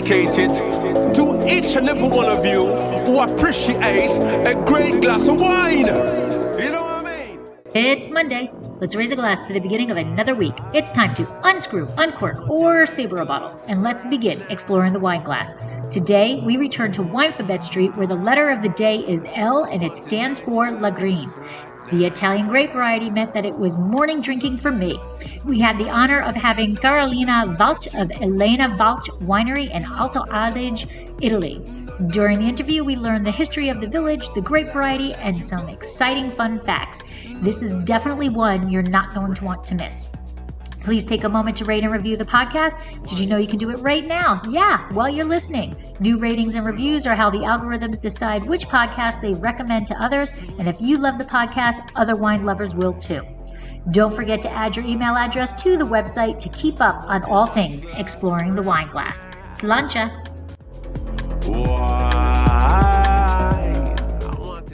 dedicated to each and every one of you who appreciate a great glass of wine. You know what I mean? It's Monday. Let's raise a glass to the beginning of another week. It's time to unscrew, uncork, or saber a bottle. And let's begin exploring the wine glass. Today, we return to Winephabet Street, where the letter of the day is L, and it stands for Lagrein. The Italian grape variety meant that it was morning drinking for me. We had the honor of having Karoline Walch of Elena Walch Winery in Alto Aldige, Italy. During the interview, we learned the history of the village, the grape variety, and some exciting fun facts. This is definitely one you're not going to want to miss. Please take a moment to rate and review the podcast. Did you know you can do it right now? Yeah, while you're listening. New ratings and reviews are how the algorithms decide which podcast they recommend to others. And if you love the podcast, other wine lovers will too. Don't forget to add your email address to the website to keep up on all things exploring the wine glass. Slancha.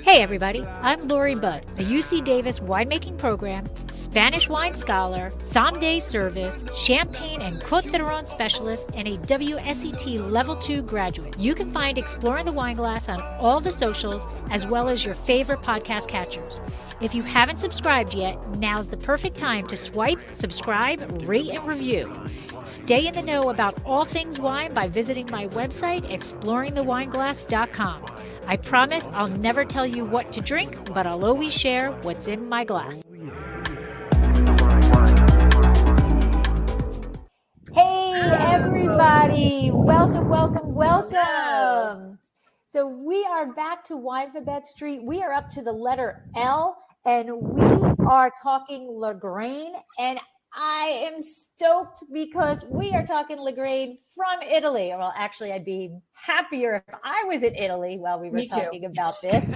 Hey everybody, I'm Lori Budd, a UC Davis winemaking program, Spanish wine scholar, sommelier service, champagne and Côte d'Aron specialist, and a WSET Level 2 graduate. You can find Exploring the Wine Glass on all the socials, as well as your favorite podcast catchers. If you haven't subscribed yet, now's the perfect time to swipe, subscribe, rate, and review. Stay in the know about all things wine by visiting my website, exploringthewineglass.com. I promise I'll never tell you what to drink, but I'll always share what's in my glass. Hey, everybody. Welcome. So we are back to Winephabet Street. We are up to the letter L, and we are talking Lagrein, and I am stoked because we are talking Lagrein from Italy. Well, actually, I'd be happier if I was in Italy while we were talking about this.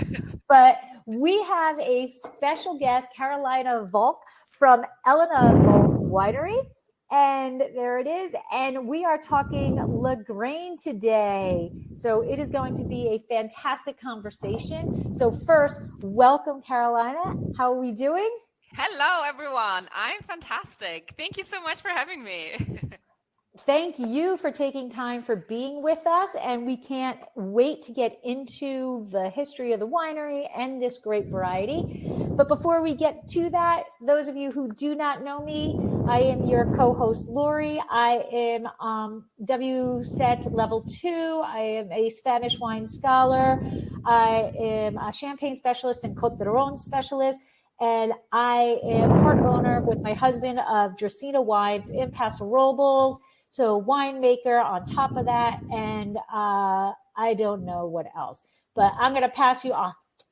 But we have a special guest, Karoline Walch from Elena Winery. And there it is. And we are talking Lagrein today. So it is going to be a fantastic conversation. So first, welcome, Karoline. How are we doing? Hello, everyone. I'm fantastic. Thank you so much for having me. Thank you for taking time for being with us. And we can't wait to get into the history of the winery and this grape variety. But before we get to that, those of you who do not know me, I am your co-host, Lori. I am WSET Level 2. I am a Spanish wine scholar. I am a champagne specialist and Côte d'Aron specialist. And I am part owner with my husband of Dracaena Wines in Paso Robles. So winemaker on top of that. And I don't know what else. But I'm going to pass you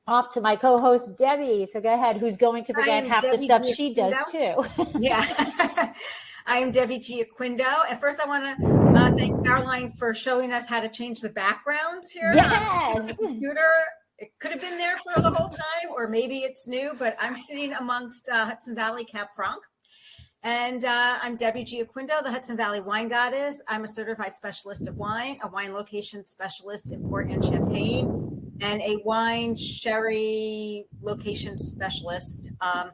off to my co-host, Debbie. So go ahead. Who's going to present half the stuff she does too. Yeah. I am Debbie Giaquindo. And first I want to thank Karoline for showing us how to change the backgrounds here. Yes. On the computer. It could have been there for the whole time, or maybe it's new, but I'm sitting amongst Hudson Valley Cap Franc. And I'm Debbie Giaquindo, the Hudson Valley Wine Goddess. I'm a certified specialist of wine, a wine location specialist in port and champagne, and a wine sherry location specialist. I'm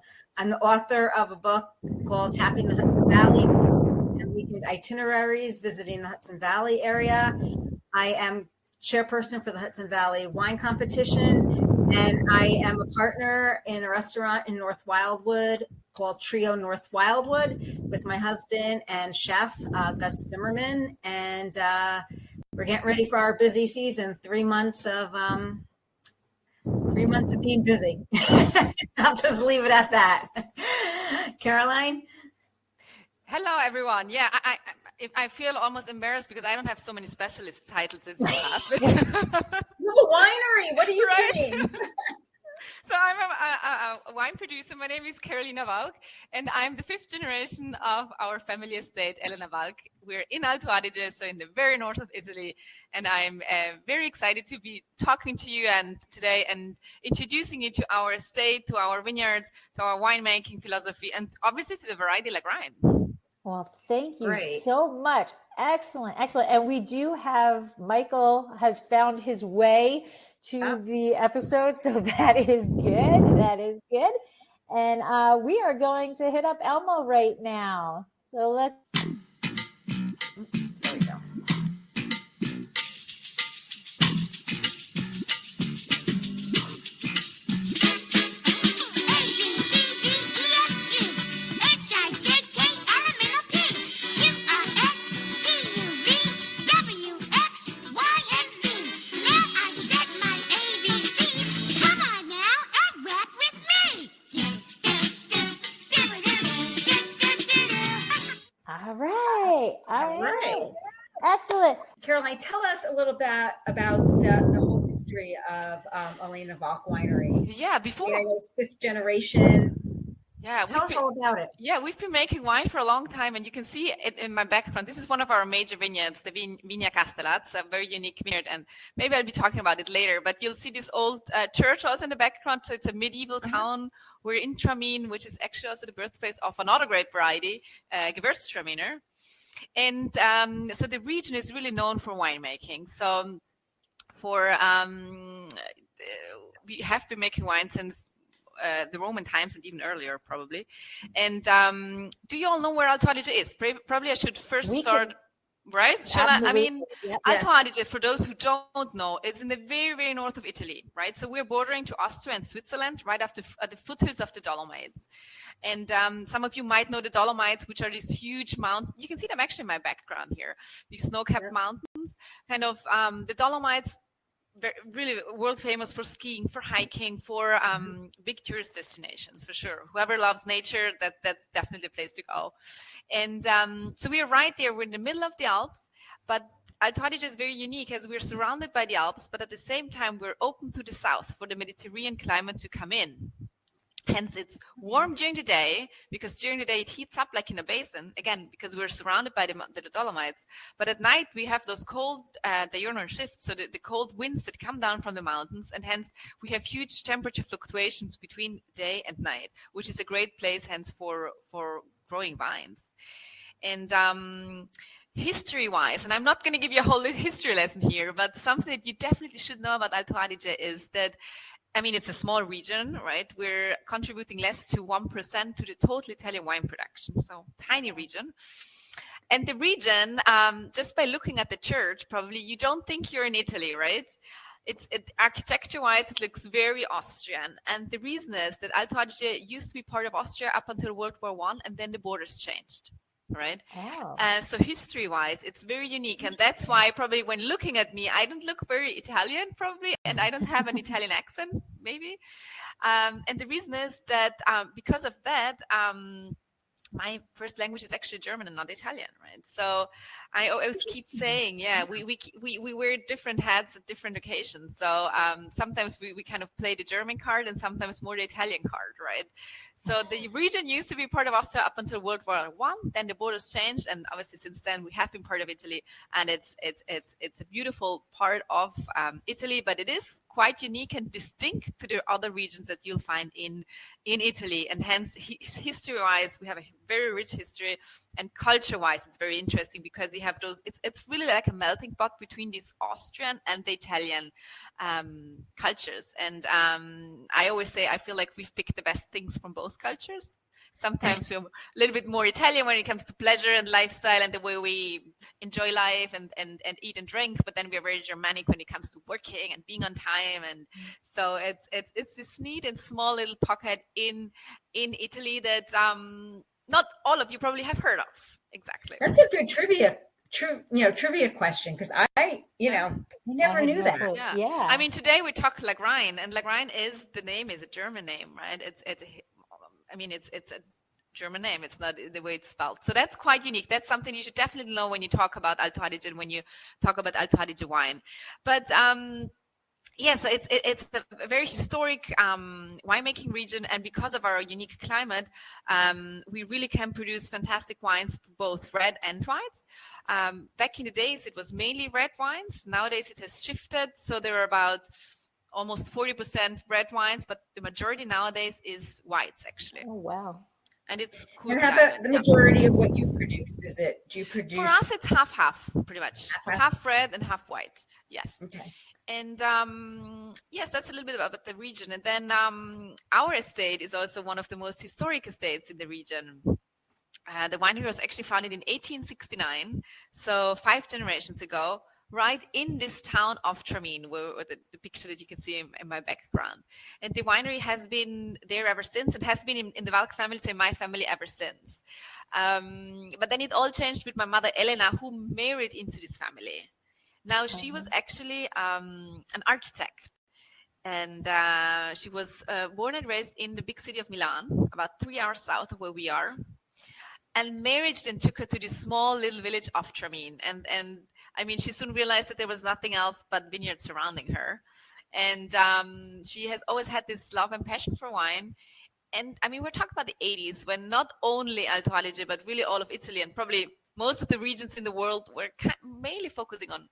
the author of a book called Tapping the Hudson Valley and Weekend Itineraries, visiting the Hudson Valley area. I am chairperson for the Hudson Valley Wine Competition, and I am a partner in a restaurant in North Wildwood called Trio North Wildwood with my husband and chef Gus Zimmerman, and we're getting ready for our busy season. 3 months of being busy. I'll just leave it at that. Karoline. Hello, everyone. Yeah, I feel almost embarrassed because I don't have so many specialist titles as you have. You have a winery. What are you doing? So I'm a wine producer. My name is Karoline Walch, and I'm the 5th generation of our family estate, Elena Walch. We're in Alto Aldige, so in the very north of Italy, and I'm very excited to be talking to you today and introducing you to our estate, to our vineyards, to our winemaking philosophy, and obviously to the variety Lagrein. Well, thank you so much. Excellent. And we do have, Michael has found his way to the episode, so that is good. And we are going to hit up Elmo right now. So let's. There we go. All right. All right. Excellent. Karoline, tell us a little bit about the whole history of Elena Walch Winery. Yeah, before. I know it's 5th generation. Yeah, tell us all about it. Yeah, we've been making wine for a long time, and you can see it in my background. This is one of our major vineyards, the Vigna Castellats, a very unique vineyard, and maybe I'll be talking about it later. But you'll see this old church also in the background. So it's a medieval town. We're in Tramine, which is actually also the birthplace of another grape variety, Gewürztraminer. And so the region is really known for winemaking. So we have been making wine since the Roman times and even earlier, probably. And do you all know where Alto Aldige is? Probably I should first start. Right? I mean, Yep. Alto Aldige, for those who don't know, it's in the very, very north of Italy, right? So we're bordering to Austria and Switzerland, right at the foothills of the Dolomites. And some of you might know the Dolomites, which are these huge mountains. You can see them actually in my background here. These snow-capped mountains, kind of the Dolomites, really world famous for skiing, for hiking, for big tourist destinations, for sure. Whoever loves nature, that's definitely a place to go. And so we are right there. We're in the middle of the Alps, but Alto Aldige is very unique as we're surrounded by the Alps, but at the same time, we're open to the south for the Mediterranean climate to come in. Hence, it's warm during the day, because during the day it heats up like in a basin, again, because we're surrounded by the Dolomites. But at night, we have those cold diurnal shifts, so the cold winds that come down from the mountains, and hence we have huge temperature fluctuations between day and night, which is a great place, hence, for growing vines. And history-wise, and I'm not going to give you a whole history lesson here, but something that you definitely should know about Alto Aldige is that, I mean, it's a small region, right? We're contributing less to 1% to the total Italian wine production, so tiny region. And the region, just by looking at the church, probably you don't think you're in Italy, right? Architecture-wise, it looks very Austrian. And the reason is that Alto Aldige used to be part of Austria up until World War I, and then the borders changed. Right. Oh. So history-wise, it's very unique, and that's why probably when looking at me, I don't look very Italian, probably, and I don't have an Italian accent, maybe. And the reason is that because of that, my first language is actually German and not Italian, right? So I always keep saying, yeah, we wear different hats at different occasions. So sometimes we kind of play the German card, and sometimes more the Italian card, right? So the region used to be part of Austria up until World War I. Then the borders changed, and obviously since then we have been part of Italy, and it's a beautiful part of Italy, but it is quite unique and distinct to the other regions that you'll find in Italy, and hence history-wise we have a very rich history, and culture-wise it's very interesting because you have those. It's really like a melting pot between these Austrian and the Italian cultures, and I always say I feel like we've picked the best things from both cultures. Sometimes we're a little bit more Italian when it comes to pleasure and lifestyle and the way we enjoy life and eat and drink, but then we're very Germanic when it comes to working and being on time. And so it's this neat and small little pocket in Italy that not all of you probably have heard of. Exactly. That's a good trivia question, because I never knew that. Yeah. I mean, today we talk Lagrein, and Lagrein is a German name, right? It's a German name. It's not the way it's spelled. So that's quite unique. That's something you should definitely know when you talk about Alto Aldige and when you talk about Alto Aldige wine. But so it's a very historic winemaking region, and because of our unique climate, we really can produce fantastic wines, both red and whites. Back in the days, it was mainly red wines. Nowadays, it has shifted. So there are about almost 40% red wines, but the majority nowadays is whites, actually. Oh, wow. And it's cool. And how about the majority of what you produce? Do you produce? For us, it's half, pretty much. Half red and half white. Yes. Okay. And yes, that's a little bit about the region. And then our estate is also one of the most historic estates in the region. The winery was actually founded in 1869, so 5 generations ago, right in this town of Tramine, where the picture that you can see in my background. And the winery has been there ever since. It has been in the Walch family, so in my family ever since. But then it all changed with my mother, Elena, who married into this family. Now, she was actually an architect. And she was born and raised in the big city of Milan, about 3 hours south of where we are. and marriage then took her to this small little village of Tramin. And I mean, she soon realized that there was nothing else but vineyards surrounding her. And she has always had this love and passion for wine. And I mean, we're talking about the 80s when not only Alto Aldige, but really all of Italy and probably most of the regions in the world were mainly focusing on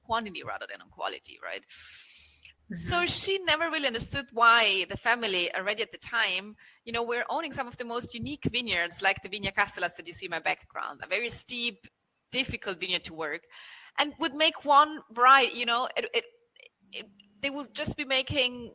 quantity rather than on quality, right? So she never really understood why the family already at the time, you know, we're owning some of the most unique vineyards, like the Vigna Castellas that you see in my background, a very steep, difficult vineyard to work, and would make one variety, you know, they would just be making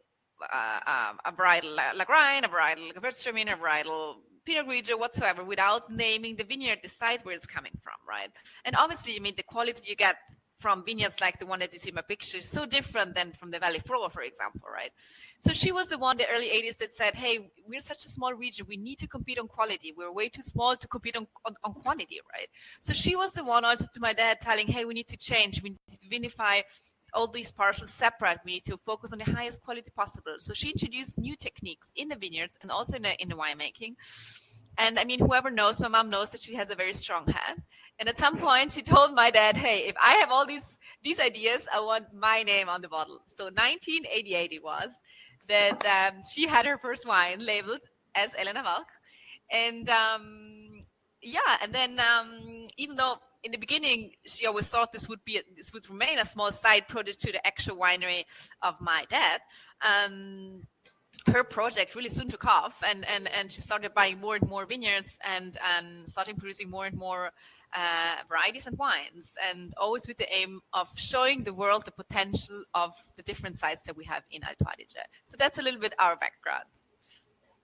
a varietal Lagrein, a varietal Gewürztraminer, a varietal Pinot Grigio, whatsoever, without naming the vineyard, the site where it's coming from, right? And obviously, I mean, the quality you get from vineyards like the one that you see in my picture is so different than from the Valley Floor, for example, right? So she was the one in the early 80s that said, hey, we're such a small region. We need to compete on quality. We're way too small to compete on quantity, right? So she was the one also to my dad telling, hey, we need to change. We need to vinify all these parcels separate. We need to focus on the highest quality possible. So she introduced new techniques in the vineyards and also in the winemaking. And I mean, whoever knows my mom knows that she has a very strong head. And at some point, she told my dad, hey, if I have all these ideas, I want my name on the bottle. So 1988 it was that she had her first wine labeled as Elena Walch. And and then even though in the beginning, she always thought this would remain a small side project to the actual winery of my dad, her project really soon took off, and she started buying more and more vineyards and starting producing more and more varieties and wines, and always with the aim of showing the world the potential of the different sites that we have in Alto Aldige. So that's a little bit our background.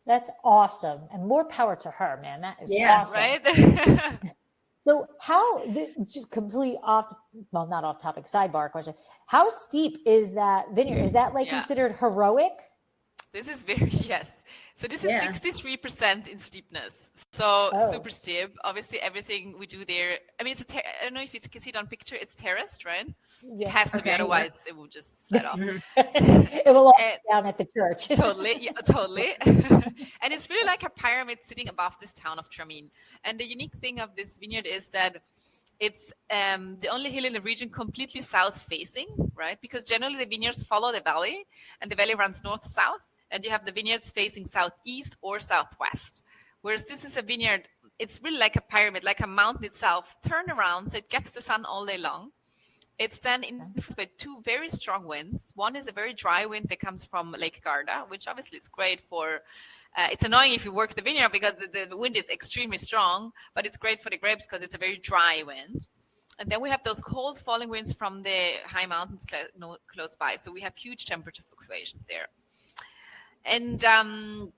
That's awesome, and more power to her, man. That is awesome. Right? So just completely not off topic, sidebar question. How steep is that vineyard? Is that considered heroic? This is yes. So this is 63% in steepness. So super steep. Obviously, everything we do there. I mean, I don't know if you can see it on picture. It's terraced, right? Yes. It has to be, otherwise it will just slide off. It will all be down at the church. Totally, totally. And it's really like a pyramid sitting above this town of Tramin. And the unique thing of this vineyard is that it's the only hill in the region completely south-facing, right? Because generally the vineyards follow the valley, and the valley runs north-south. And you have the vineyards facing southeast or southwest. Whereas this is a vineyard, it's really like a pyramid, like a mountain itself, turned around, so it gets the sun all day long. It's then influenced by two very strong winds. One is a very dry wind that comes from Lake Garda, which obviously is great for, it's annoying if you work the vineyard because the wind is extremely strong, but it's great for the grapes because it's a very dry wind. And then we have those cold falling winds from the high mountains close by. So we have huge temperature fluctuations there. And so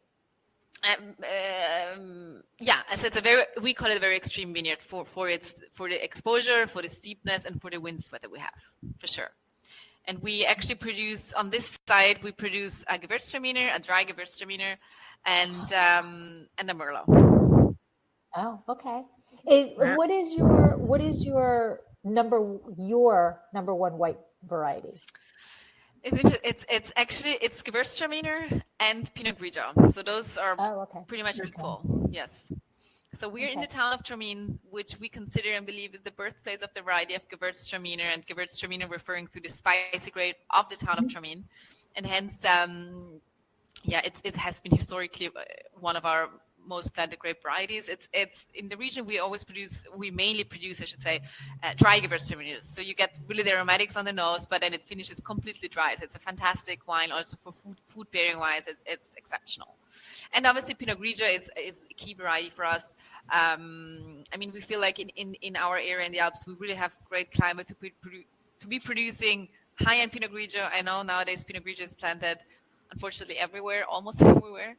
it's we call it a very extreme vineyard for the exposure, for the steepness, and for the wind sweat that we have, for sure. And we actually produce on this side, we produce a Gewürztraminer, a dry Gewürztraminer, and a Merlot. Oh, okay. What is your number one white variety? It's actually Gewürztraminer and Pinot Grigio. So those are pretty much equal. Yes. So we're in the town of Tramin, which we consider and believe is the birthplace of the variety of Gewürztraminer, and Gewürztraminer referring to the spicy grape of the town of Tramin, and hence, it has been historically one of our most planted grape varieties. It's in the region we mainly produce, I should say, dry Gewürztraminers. So you get really the aromatics on the nose, but then it finishes completely dry. So it's a fantastic wine also for food pairing wise. It's exceptional. And obviously Pinot Grigio is a key variety for us. I mean, we feel like in our area in the Alps, we really have great climate to be producing high-end Pinot Grigio. I know nowadays Pinot Grigio is planted, unfortunately, everywhere, almost everywhere.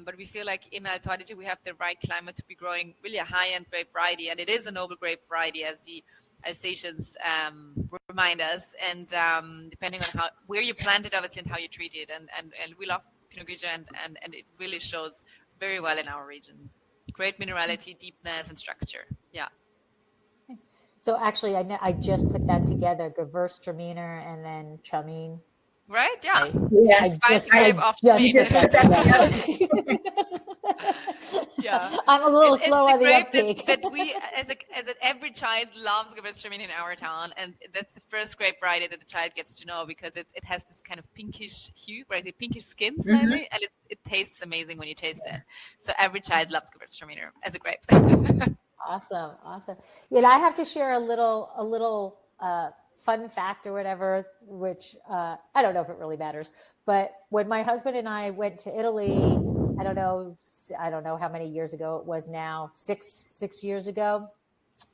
But we feel like in Alto Aldige we have the right climate to be growing really a high-end grape variety, and it is a noble grape variety, as the Alsatians remind us. And depending on where you plant it, obviously, and how you treat it, and we love Pinot Grigio, and it really shows very well in our region. Great minerality, deepness, and structure. Yeah. So actually, I just put that together: Gewürztraminer and then Tramin. Right? Yeah. I just put that together. Yeah. I'm a little It's slow the on the grape uptake. that we, as every child loves Gewürztraminer in our town, and that's the first grape variety that the child gets to know because it has this kind of pinkish hue, right? The pinkish skin slightly, and it tastes amazing when you taste it. So every child loves Gewürztraminer as a grape. Awesome. You know, I have to share a little fun fact or whatever, which I don't know if it really matters. But when my husband and I went to Italy, I don't know how many years ago it was now, six years ago,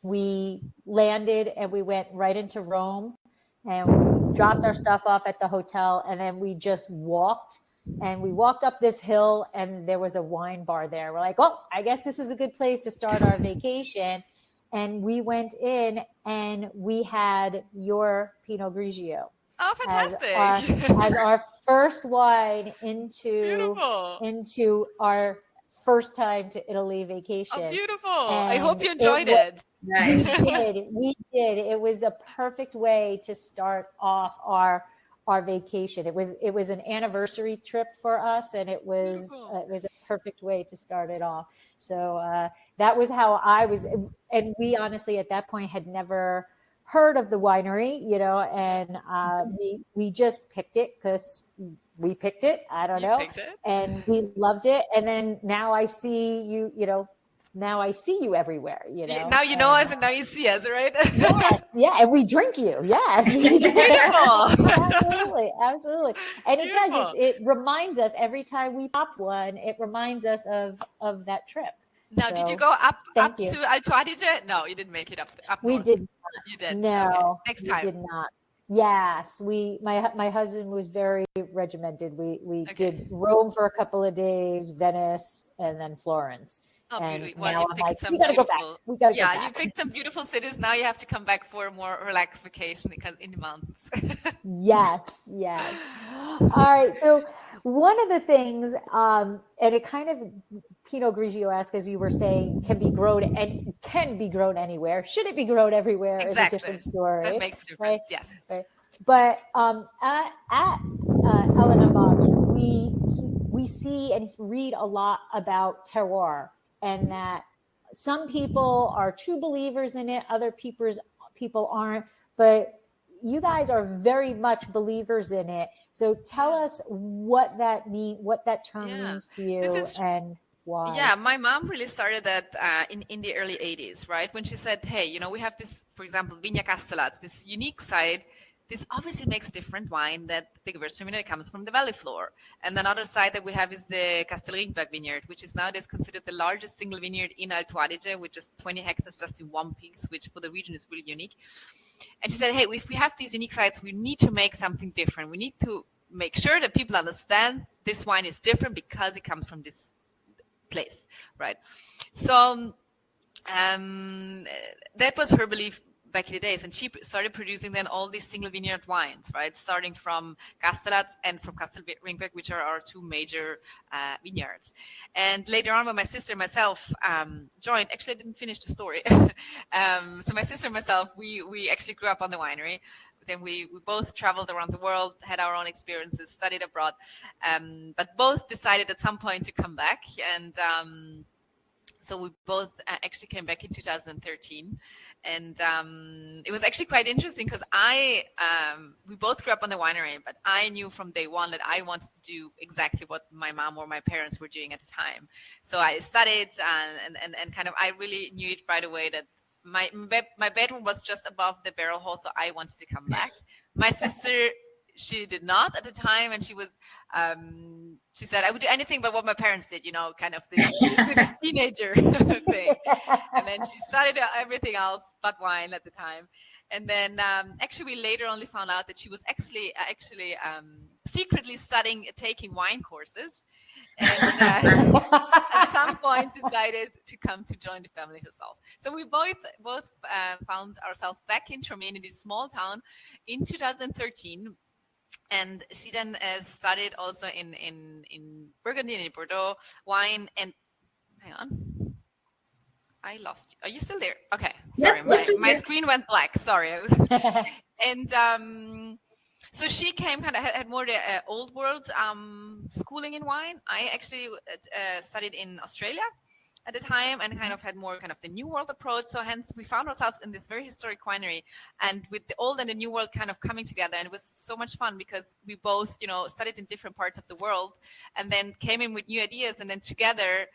we landed and we went right into Rome and we dropped our stuff off at the hotel, and then we just walked. And we walked up this hill and there was a wine bar there. We're like, oh, I guess this is a good place to start our vacation. And we went in and we had your Pinot Grigio. Oh, fantastic. As our first wine into our first time to Italy vacation. Oh, beautiful. And I hope you enjoyed it. Nice. We did. It was a perfect way to start off our vacation. It was an anniversary trip for us, and it was a perfect way to start it off. So that was how I was, and we honestly at that point had never heard of the winery, you know, and we just picked it because we picked it. I don't know, and we loved it. And then now I see you, you know. Now I see you everywhere, you know. Now you know us and now you see us, right? Yes, yeah, and we drink you. Yes. Beautiful. Absolutely. And it reminds us every time we pop one, it reminds us of that trip. Now, So, did you go up to Alto Aldige? No, you didn't make it up We north. did not. You did. No. Okay. Next we time. did not. Yes, my husband was very regimented. We did Rome for a couple of days, Venice, and then Florence. Oh, And beautiful. Well, now you I'm picked like, some we gotta go beautiful- back. We gotta go Yeah, back. you picked some beautiful cities. Now you have to come back for a more relaxed vacation because in the mountains. Yes. All right. So one of the things, and it kind of Pinot Grigio-esque, as you were saying, can be grown anywhere. Should it be grown everywhere Exactly. is a different story. That makes a difference. Right? Yes. Right. But at Elena Walch, we see and read a lot about terroir, and that some people are true believers in it, other people aren't. But you guys are very much believers in it. So tell us what that term means to you and why. Yeah, my mom really started that in the early 80s, right? When she said, hey, you know, we have this, for example, Vigna Castellat, this unique side. This obviously makes a different wine that the Gewürztraminer comes from the valley floor. And another side that we have is the Castelriedberg vineyard, which is nowadays considered the largest single vineyard in Alto Adige, with just 20 hectares just in one piece, which for the region is really unique. And she said, hey, if we have these unique sites, we need to make something different. We need to make sure that people understand this wine is different because it comes from this place, right? So that was her belief back in the days, and she started producing then all these single vineyard wines, right? Starting from Castellat and from Castelriedberg, which are our two major vineyards. And later on, when my sister and myself joined, actually I didn't finish the story. So my sister and myself, we actually grew up on the winery. Then we both traveled around the world, had our own experiences, studied abroad, but both decided at some point to come back. And so we both actually came back in 2013. And it was actually quite interesting because we both grew up on the winery, but I knew from day one that I wanted to do exactly what my mom or my parents were doing at the time. So I studied and kind of, I really knew it right away that my bedroom was just above the barrel hole, so I wanted to come back. My sister, she did not at the time, and she was, she said, I would do anything but what my parents did, you know, kind of this teenager thing. And then she studied everything else but wine at the time. And then actually we later only found out that she was actually secretly taking wine courses. And at some point decided to come to join the family herself. So we both found ourselves back in Tremaine, in this small town, in 2013. And she then studied also in Burgundy and in Bordeaux wine. And hang on, I lost you. Are you still there? Okay, sorry, Yes, we're still my here. screen went black. Sorry. And So she came kind of had more the old world schooling in wine. I actually studied in Australia at the time and kind of had more kind of the new world approach. So hence we found ourselves in this very historic winery, and with the old and the new world kind of coming together. And it was so much fun because we both, studied in different parts of the world and then came in with new ideas, and then together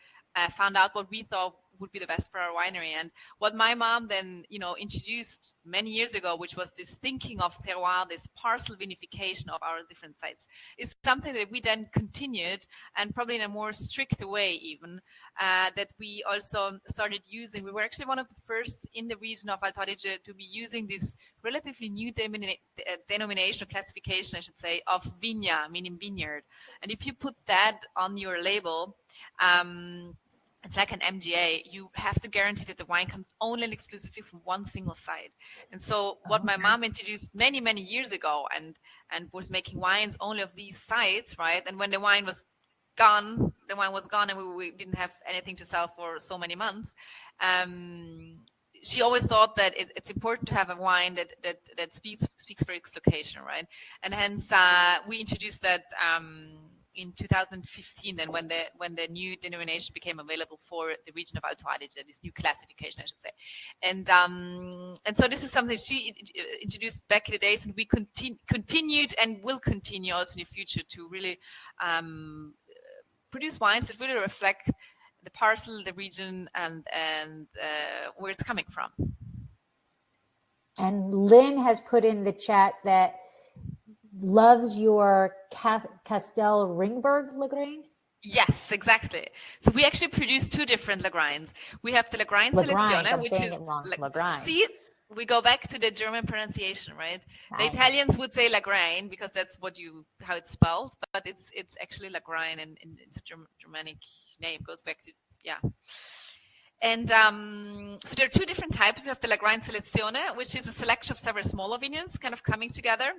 found out what we thought would be the best for our winery. And what my mom then, introduced many years ago, which was this thinking of terroir, this parcel vinification of our different sites, is something that we then continued, and probably in a more strict way even, that we also started using. We were actually one of the first in the region of Alto Aldige to be using this relatively new denomination or classification, I should say, of vigna, meaning vineyard. And if you put that on your label, it's like an MGA. You have to guarantee that the wine comes only and exclusively from one single site. And so what my mom introduced many, many years ago and was making wines only of these sites, right? And when the wine was gone, and we didn't have anything to sell for so many months. She always thought that it's important to have a wine that speaks for its location, right? And hence we introduced that in 2015, then when the new denomination became available for the region of Alto Aldige, this new classification, I should say, and so this is something she introduced back in the days, and we continued and will continue also in the future to really produce wines that really reflect the parcel, the region, and where it's coming from. And Lynn has put in the chat that loves your Castel Ringberg Lagrein. Yes, exactly. So we actually produce two different Lagreins. We have the Lagrein Selezione, which is Lagrein. See, we go back to the German pronunciation, right? Right. The Italians would say Lagrein because that's how it's spelled, but it's actually Lagrein, and it's a Germanic name. Goes back to And so there are two different types. We have the Lagrein Selezione, which is a selection of several smaller vineyards kind of coming together.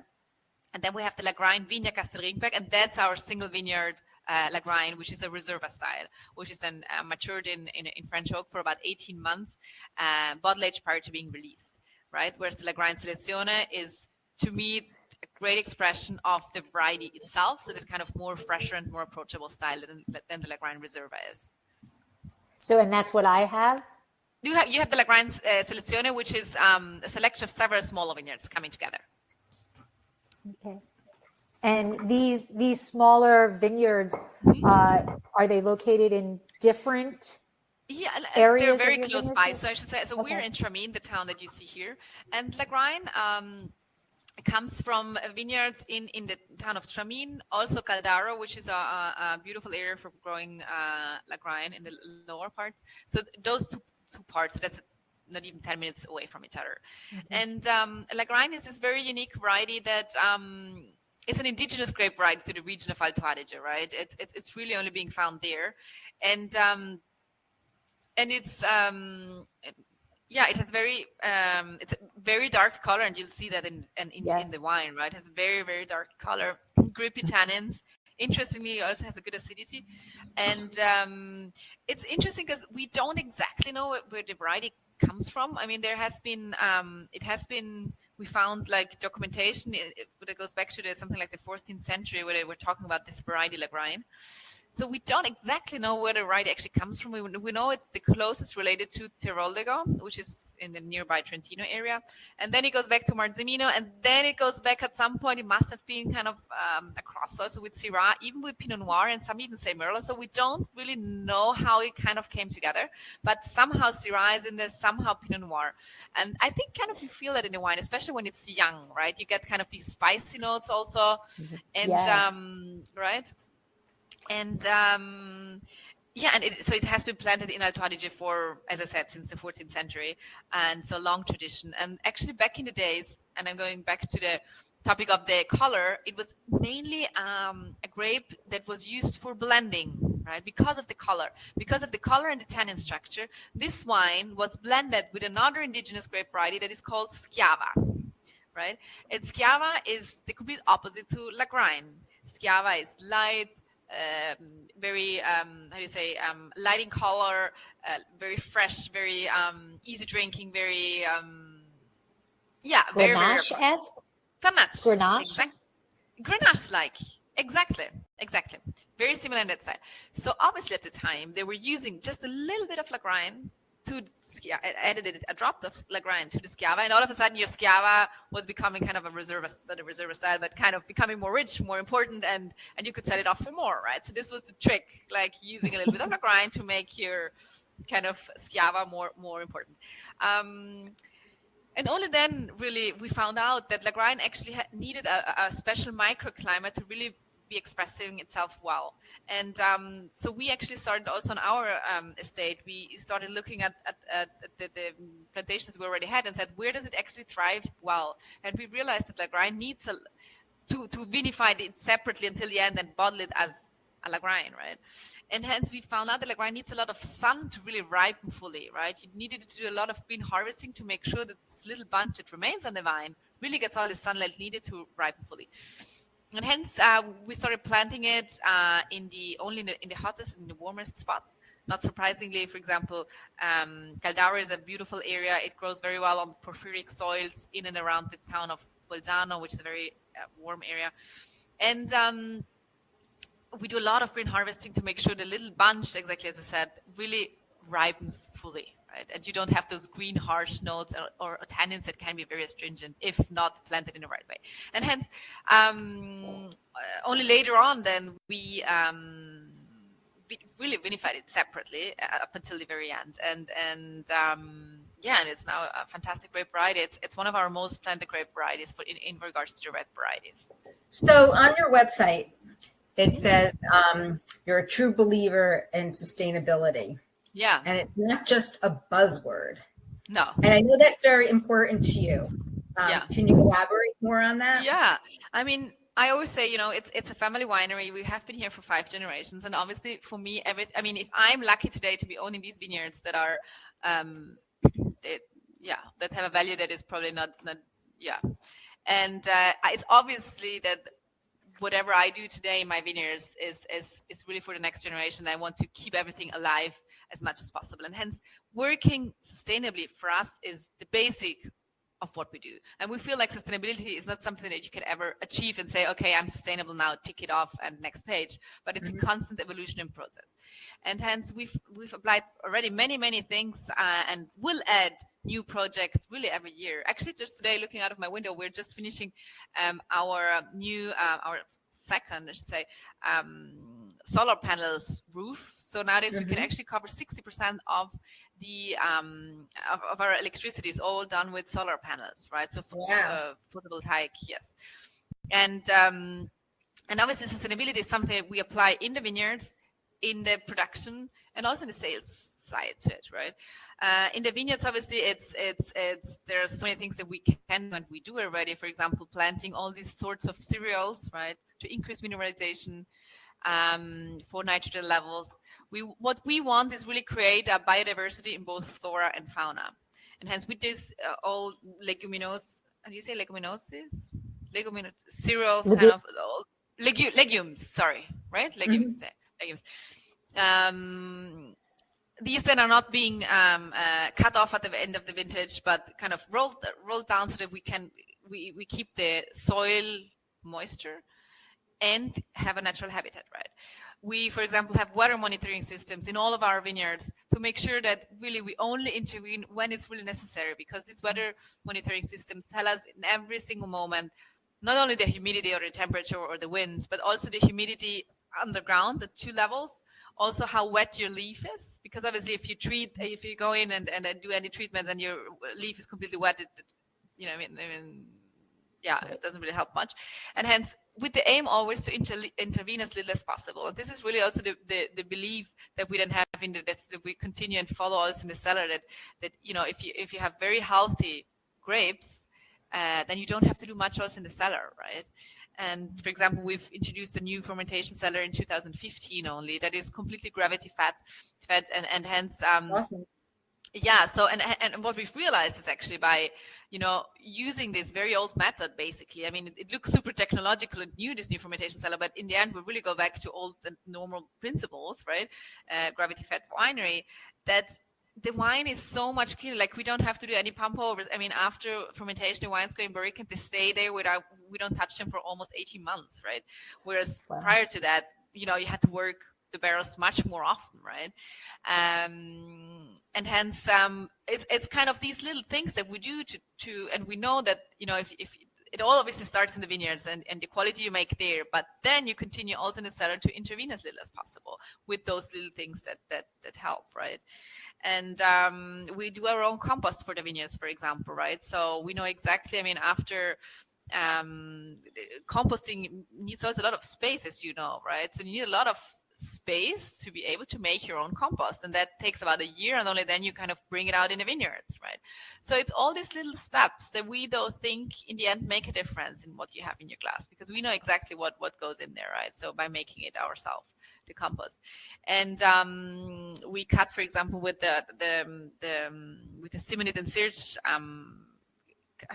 And then we have the Lagrein Vigna Castel Ringberg, and that's our single vineyard Lagrein, which is a Reserva style, which is then matured in French oak for about 18 months, bottle aged prior to being released, right? Whereas the Lagrein Selezione is, to me, a great expression of the variety itself. So it's kind of more fresher and more approachable style than the Lagrein Reserva is. So, and that's what I have? You have the Lagrein Selezione, which is a selection of several smaller vineyards coming together. Okay. And these smaller vineyards, are they located in different areas? They're very close by. Vineyards? So I should say, Okay. we're in Tramine, the town that you see here. And Lagrein comes from vineyards in the town of Tramine, also Caldaro, which is a beautiful area for growing Lagrein in the lower parts. So those two parts, so that's not even 10 minutes away from each other. Mm-hmm. And Lagrein is this very unique variety that it's an indigenous grape variety to the region of Alto Aldige, right? It's really only being found there. And it's it has it's a very dark color, and you'll see that in the wine, right? It has a very, very dark color, grippy tannins. Interestingly, it also has a good acidity. And it's interesting because we don't exactly know where the variety comes from. I mean, there has been we found like documentation that goes back to something like the 14th century where they were talking about this variety Lagrein. So we don't exactly know where the variety actually comes from. We know it's the closest related to Teroldego, which is in the nearby Trentino area. And then it goes back to Marzemino, and then it goes back at some point. It must have been kind of a cross also with Syrah, even with Pinot Noir, and some even say Merlot. So we don't really know how it kind of came together. But somehow Syrah is in there, somehow Pinot Noir. And I think kind of you feel that in the wine, especially when it's young, right? You get kind of these spicy notes also. And Yes. Right? And so it has been planted in Alto Aldige for, as I said, since the 14th century, and so long tradition. And actually back in the days, and I'm going back to the topic of the color, it was mainly a grape that was used for blending, right? Because of the color and the tannin structure, this wine was blended with another indigenous grape variety that is called Schiava, right? And Schiava is the complete opposite to Lagrein. Schiava is light, very light in color, very fresh, very easy drinking, very very Grenache-esque? Grenache? Grenache-like. Exactly. Very similar in that style. So obviously at the time, they were using just a little bit of Lagrein to added a drop of Lagrein to the Schiava, and all of a sudden your Schiava was becoming kind of a Reserva, not a Reserva style, but kind of becoming more rich, more important, and you could sell it off for more, right? So this was the trick, like using a little bit of Lagrein to make your kind of Schiava more important. And only then, really, we found out that Lagrein actually needed a special microclimate to really be expressing itself well. And so we actually started also on our estate, we started looking at the plantations we already had and said, where does it actually thrive well? And we realized that Lagrein needs to vinify it separately until the end and bottle it as a Lagrein, right? And hence we found out that Lagrein needs a lot of sun to really ripen fully, right? You needed to do a lot of green harvesting to make sure that this little bunch that remains on the vine really gets all the sunlight needed to ripen fully. And hence we started planting it only in the hottest and the warmest spots. Not surprisingly, for example, Caldara is a beautiful area. It grows very well on porphyric soils in and around the town of Bolzano, which is a very warm area. And we do a lot of green harvesting to make sure the little bunch, exactly as I said, really ripens fully, right? And you don't have those green harsh notes or tannins that can be very astringent if not planted in the right way. And hence, only later on then we really vinified it separately up until the very end. And it's now a fantastic grape variety. It's one of our most planted grape varieties in regards to the red varieties. So on your website, it says you're a true believer in sustainability. Yeah. And it's not just a buzzword. No. And I know that's very important to you. Can you elaborate more on that? Yeah. I mean, I always say, it's a family winery. We have been here for 5 generations. And obviously for me, if I'm lucky today to be owning these vineyards that are, that have a value that is probably not. And it's obviously that whatever I do today in my vineyards is really for the next generation. I want to keep everything alive as much as possible. And hence, working sustainably for us is the basic of what we do. And we feel like sustainability is not something that you can ever achieve and say, okay, I'm sustainable now, tick it off and next page. But it's a constant evolution and process. And hence, we've applied already many things and will add new projects really every year. Actually, just today, looking out of my window, we're just finishing our second, I should say, solar panels roof. So nowadays we can actually cover 60% of the of our electricity is all done with solar panels, right? So photovoltaic, yes. And obviously sustainability is something that we apply in the vineyards, in the production, and also in the sales side to it, right? In the vineyards, obviously, it's there's so many things that we can and we do already. For example, planting all these sorts of cereals, right, to increase mineralization, for nitrogen levels. What we want is really create a biodiversity in both flora and fauna, and hence with this all leguminous. How do you say leguminosis? Cereals, kind of legumes. Sorry, right? Legumes. Legumes. These then are not being cut off at the end of the vintage, but kind of rolled down so that we keep the soil moisture and have a natural habitat, right? We, for example, have weather monitoring systems in all of our vineyards to make sure that really we only intervene when it's really necessary, because these weather monitoring systems tell us in every single moment, not only the humidity or the temperature or the winds, but also the humidity underground at 2 levels. Also how wet your leaf is, because obviously if you go in and do any treatments and your leaf is completely wet, it doesn't really help much. And hence, with the aim always to intervene as little as possible. And this is really also the belief that we then have that we continue and follow also in the cellar, that if you have very healthy grapes, then you don't have to do much else in the cellar, right? And for example, we've introduced a new fermentation cellar in 2015 only that is completely gravity fed, and hence awesome. Yeah. So and what we've realized is actually by using this very old method, basically. I mean, it looks super technological and new, this new fermentation cellar, but in the end, we really go back to old and normal principles, right? Gravity fed winery that the wine is so much cleaner. Like we don't have to do any pump overs. I mean, after fermentation, the wines go in barrique and they stay there we don't touch them for almost 18 months, right? Whereas prior to that, you had to work the barrels much more often, right? And hence, it's kind of these little things that we do to and we know that, if it all obviously starts in the vineyards and the quality you make there, but then you continue also in the cellar to intervene as little as possible with those little things that help, right? And we do our own compost for the vineyards, for example, right? So we know exactly, after composting needs also a lot of space, as you know, right? So you need a lot of space to be able to make your own compost, and that takes about a year, and only then you kind of bring it out in the vineyards, right? So it's all these little steps that we though think in the end make a difference in what you have in your glass, because we know exactly what goes in there, right? So by making it ourselves, the compost. And we cut, for example, with the Simonite and Serge, how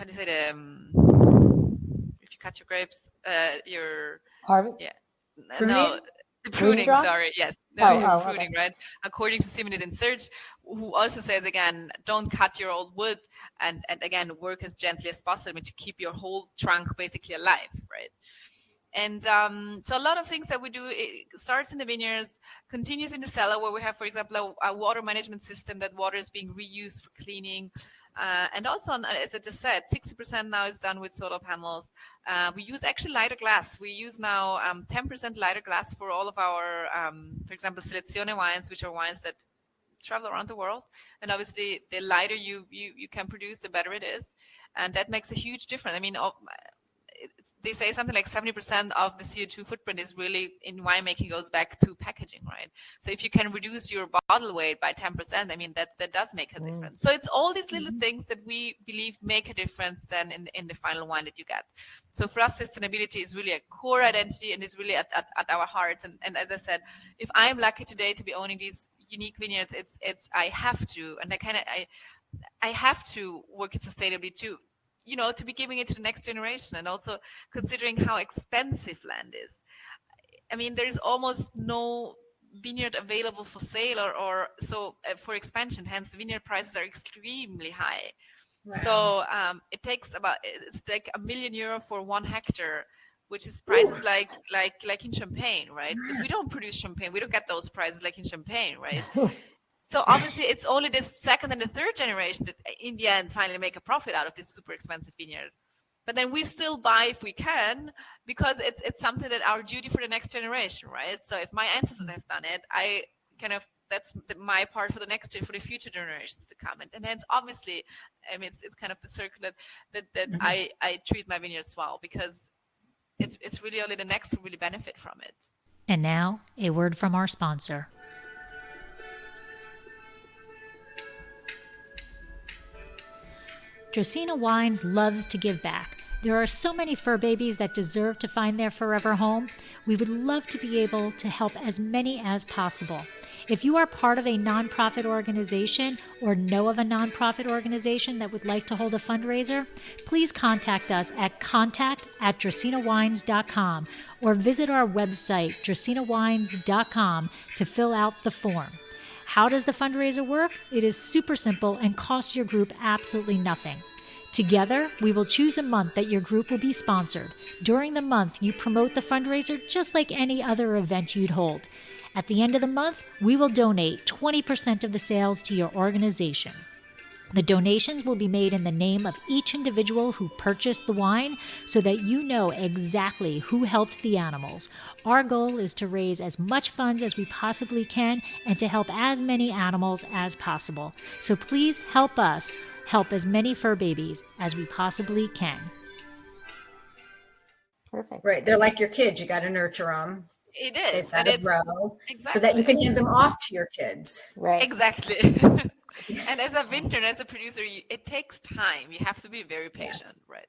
do you say if you cut your grapes, your Harvest? Yeah. Pruning? No, the pruning, drop? sorry, yes. Pruning, okay. Right? According to Simonite and Serge, who also says, again, don't cut your old wood, and again, work as gently as possible to keep your whole trunk basically alive, right? And so a lot of things that we do, it starts in the vineyards, continues in the cellar, where we have, for example, a water management system that water is being reused for cleaning. And also, as I just said, 60% now is done with solar panels. We use actually lighter glass. We use now 10% lighter glass for all of our, for example, Selezione wines, which are wines that travel around the world. And obviously, the lighter you can produce, the better it is. And that makes a huge difference. They say something like 70% of the CO2 footprint is really in winemaking goes back to packaging, right? So if you can reduce your bottle weight by 10%, that does make a difference. So it's all these little things that we believe make a difference then in the final wine that you get. So for us, sustainability is really a core identity and is really at our hearts. And as I said, if I'm lucky today to be owning these unique vineyards, it's I have to, and I have to work it sustainably too. To be giving it to the next generation, and also considering how expensive land is. There's almost no vineyard available for sale or for expansion. Hence, the vineyard prices are extremely high. Wow. So it takes it's like €1 million for 1 hectare, which is prices like in Champagne, right? We don't produce Champagne. We don't get those prices like in Champagne, right? So obviously, it's only the second and the third generation that in the end finally make a profit out of this super expensive vineyard. But then we still buy if we can, because it's something that our duty for the next generation, right? So if my ancestors have done it, that's my part for the future generations to come. And hence, obviously, it's kind of the circle that I treat my vineyards well, because it's really only the next who really benefit from it. And now, a word from our sponsor. Dracaena Wines loves to give back. There are so many fur babies that deserve to find their forever home. We would love to be able to help as many as possible. If you are part of a nonprofit organization or know of a nonprofit organization that would like to hold a fundraiser, please contact us at contact@dracaenawines.com or visit our website, dracaenawines.com, to fill out the form. How does the fundraiser work? It is super simple and costs your group absolutely nothing. Together, we will choose a month that your group will be sponsored. During the month, you promote the fundraiser just like any other event you'd hold. At the end of the month, we will donate 20% of the sales to your organization. The donations will be made in the name of each individual who purchased the wine, so that you know exactly who helped the animals. Our goal is to raise as much funds as we possibly can and to help as many animals as possible. So please help us help as many fur babies as we possibly can. Perfect. Right. They're like your kids. You got to nurture them. It is. They've got to grow exactly. so that you can hand them off to your kids. Right. Exactly. And as a vintner, as a producer, it takes time. You have to be very patient, right?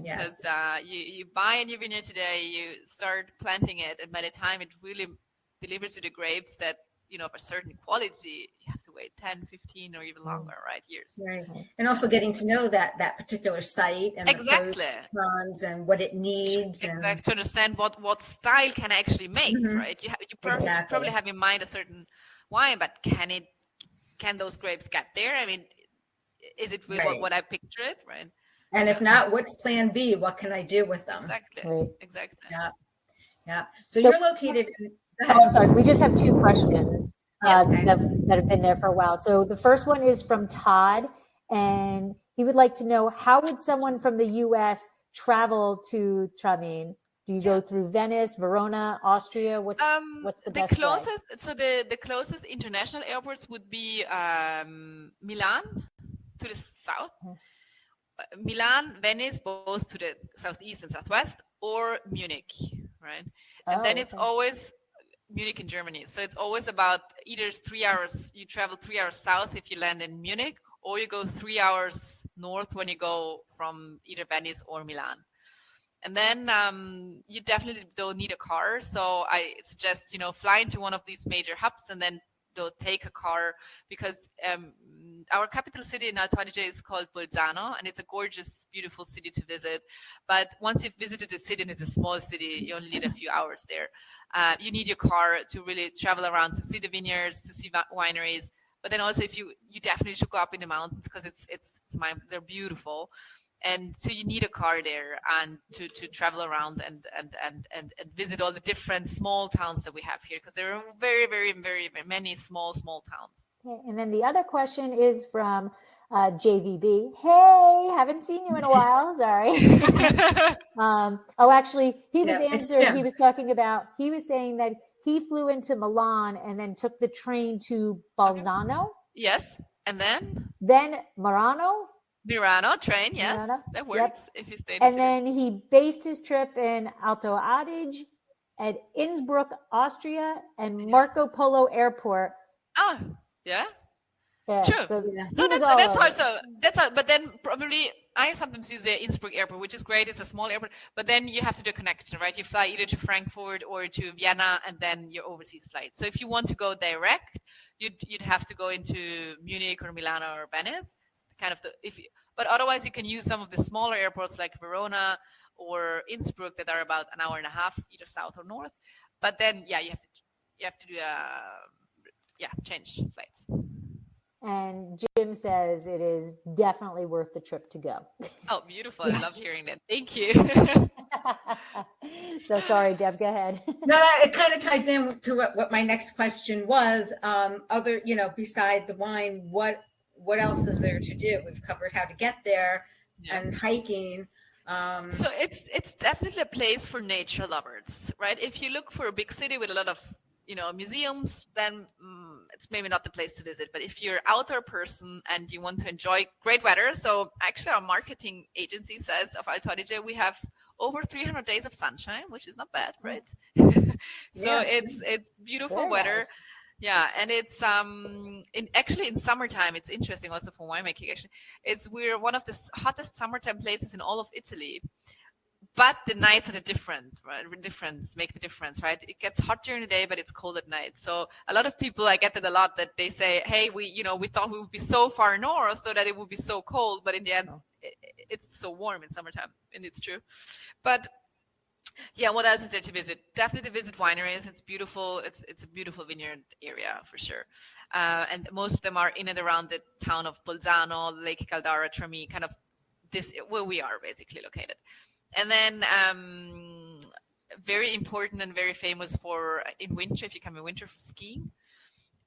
Yes. Because you buy a new vineyard today, you start planting it, and by the time it really delivers you the grapes that, of a certain quality, you have to wait 10, 15, or even longer, right? Years. Right. And also getting to know that particular site and exactly. the pros and what it needs. Exactly. To understand what style can I actually make, right? You probably have in mind a certain wine, but can it can those grapes get there? I mean, is it really Right. what I picture it, right? And if not, what's plan B? What can I do with them? Exactly. Right. Exactly. Yeah. Yeah. So, So- you're located in. Go Oh, ahead. I'm sorry. We just have two questions Okay. that have been there for a while. So the first one is from Todd, and he would like to know, how would someone from the U.S. travel to Tramin? Do you go through Venice, Verona, Austria? What's the best way? closest? So the closest international airports would be Milan to the south, Milan, Venice, both to the southeast and southwest, or Munich, right? And then it's okay. always Munich in Germany. So it's always about either 3 hours, you travel 3 hours south if you land in Munich, or you go 3 hours north when you go from either Venice or Milan. And then you definitely don't need a car. So I suggest, fly into one of these major hubs and then don't take a car, because our capital city in Alto Aldige is called Bolzano, and it's a gorgeous, beautiful city to visit. But once you've visited the city, and it's a small city, you only need a few hours there. You need your car to really travel around, to see the vineyards, to see wineries. But then also, if you definitely should go up in the mountains, because they're beautiful. And so you need a car there, and to travel around and visit all the different small towns that we have here, because there are very, very, very many small towns. Okay. And then the other question is from JVB. Hey, haven't seen you in a while. Sorry. Actually, he was answering. He was talking about. He was saying that he flew into Milan and then took the train to Bolzano. Yes, and then Murano train, yes, Murano, that works if you stay. And then he based his trip in Alto Aldige, at Innsbruck, Austria, and Marco Polo Airport. Oh, yeah. Yeah, True. So No, that's also. But then probably I sometimes use the Innsbruck airport, which is great. It's a small airport, but then you have to do a connection, right? You fly either to Frankfurt or to Vienna, and then your overseas flight. So if you want to go direct, you'd have to go into Munich or Milan or Venice. But otherwise you can use some of the smaller airports like Verona or Innsbruck that are about an hour and a half either south or north. But then you have to do change flights. And Jim says it is definitely worth the trip to go. Oh, beautiful. I love hearing that. Thank you. So sorry, Deb, go ahead. No, it kind of ties in to what my next question was. Beside the wine, what else is there to do? We've covered how to get there and hiking. So it's definitely a place for nature lovers, right? If you look for a big city with a lot of museums, then it's maybe not the place to visit. But if you're an outdoor person and you want to enjoy great weather, so actually our marketing agency says of Alto Aldige, we have over 300 days of sunshine, which is not bad, right? So it's beautiful Very weather. nice. Yeah, and it's in summertime. It's interesting also for winemaking. Actually, we're one of the hottest summertime places in all of Italy. But the nights are make the difference, right? It gets hot during the day, but it's cold at night. So a lot of people, I get that a lot, that they say, hey, we thought we would be so far north so that it would be so cold, but in the end, it's so warm in summertime, and it's true. But yeah, what else is there to visit? Definitely visit wineries. It's beautiful. It's a beautiful vineyard area for sure. And most of them are in and around the town of Bolzano, Lake Caldara, Trami, kind of this where we are basically located. And then very important and very famous for in winter, if you come in winter, for skiing.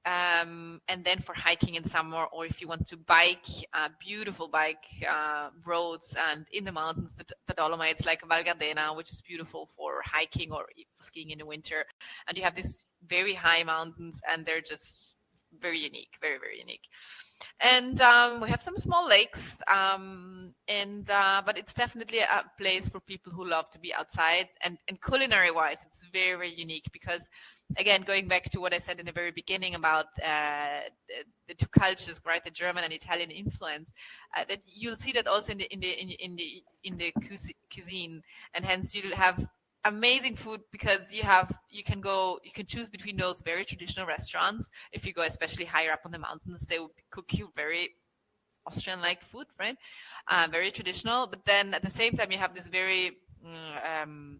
And then for hiking in summer, or if you want to bike, beautiful bike roads and in the mountains, the Dolomites like Val Gardena, which is beautiful for hiking or for skiing in the winter. And you have these very high mountains, and they're just very unique, very, very unique. And we have some small lakes, but it's definitely a place for people who love to be outside. And culinary-wise, it's very, very unique because, again, going back to what I said in the very beginning about the two cultures, right, the German and Italian influence, that you'll see that also in the cuisine, and hence you'll have amazing food because you can choose between those very traditional restaurants. If you go especially higher up on the mountains, they will cook you very Austrian-like food, right? Very traditional. But then at the same time, you have this very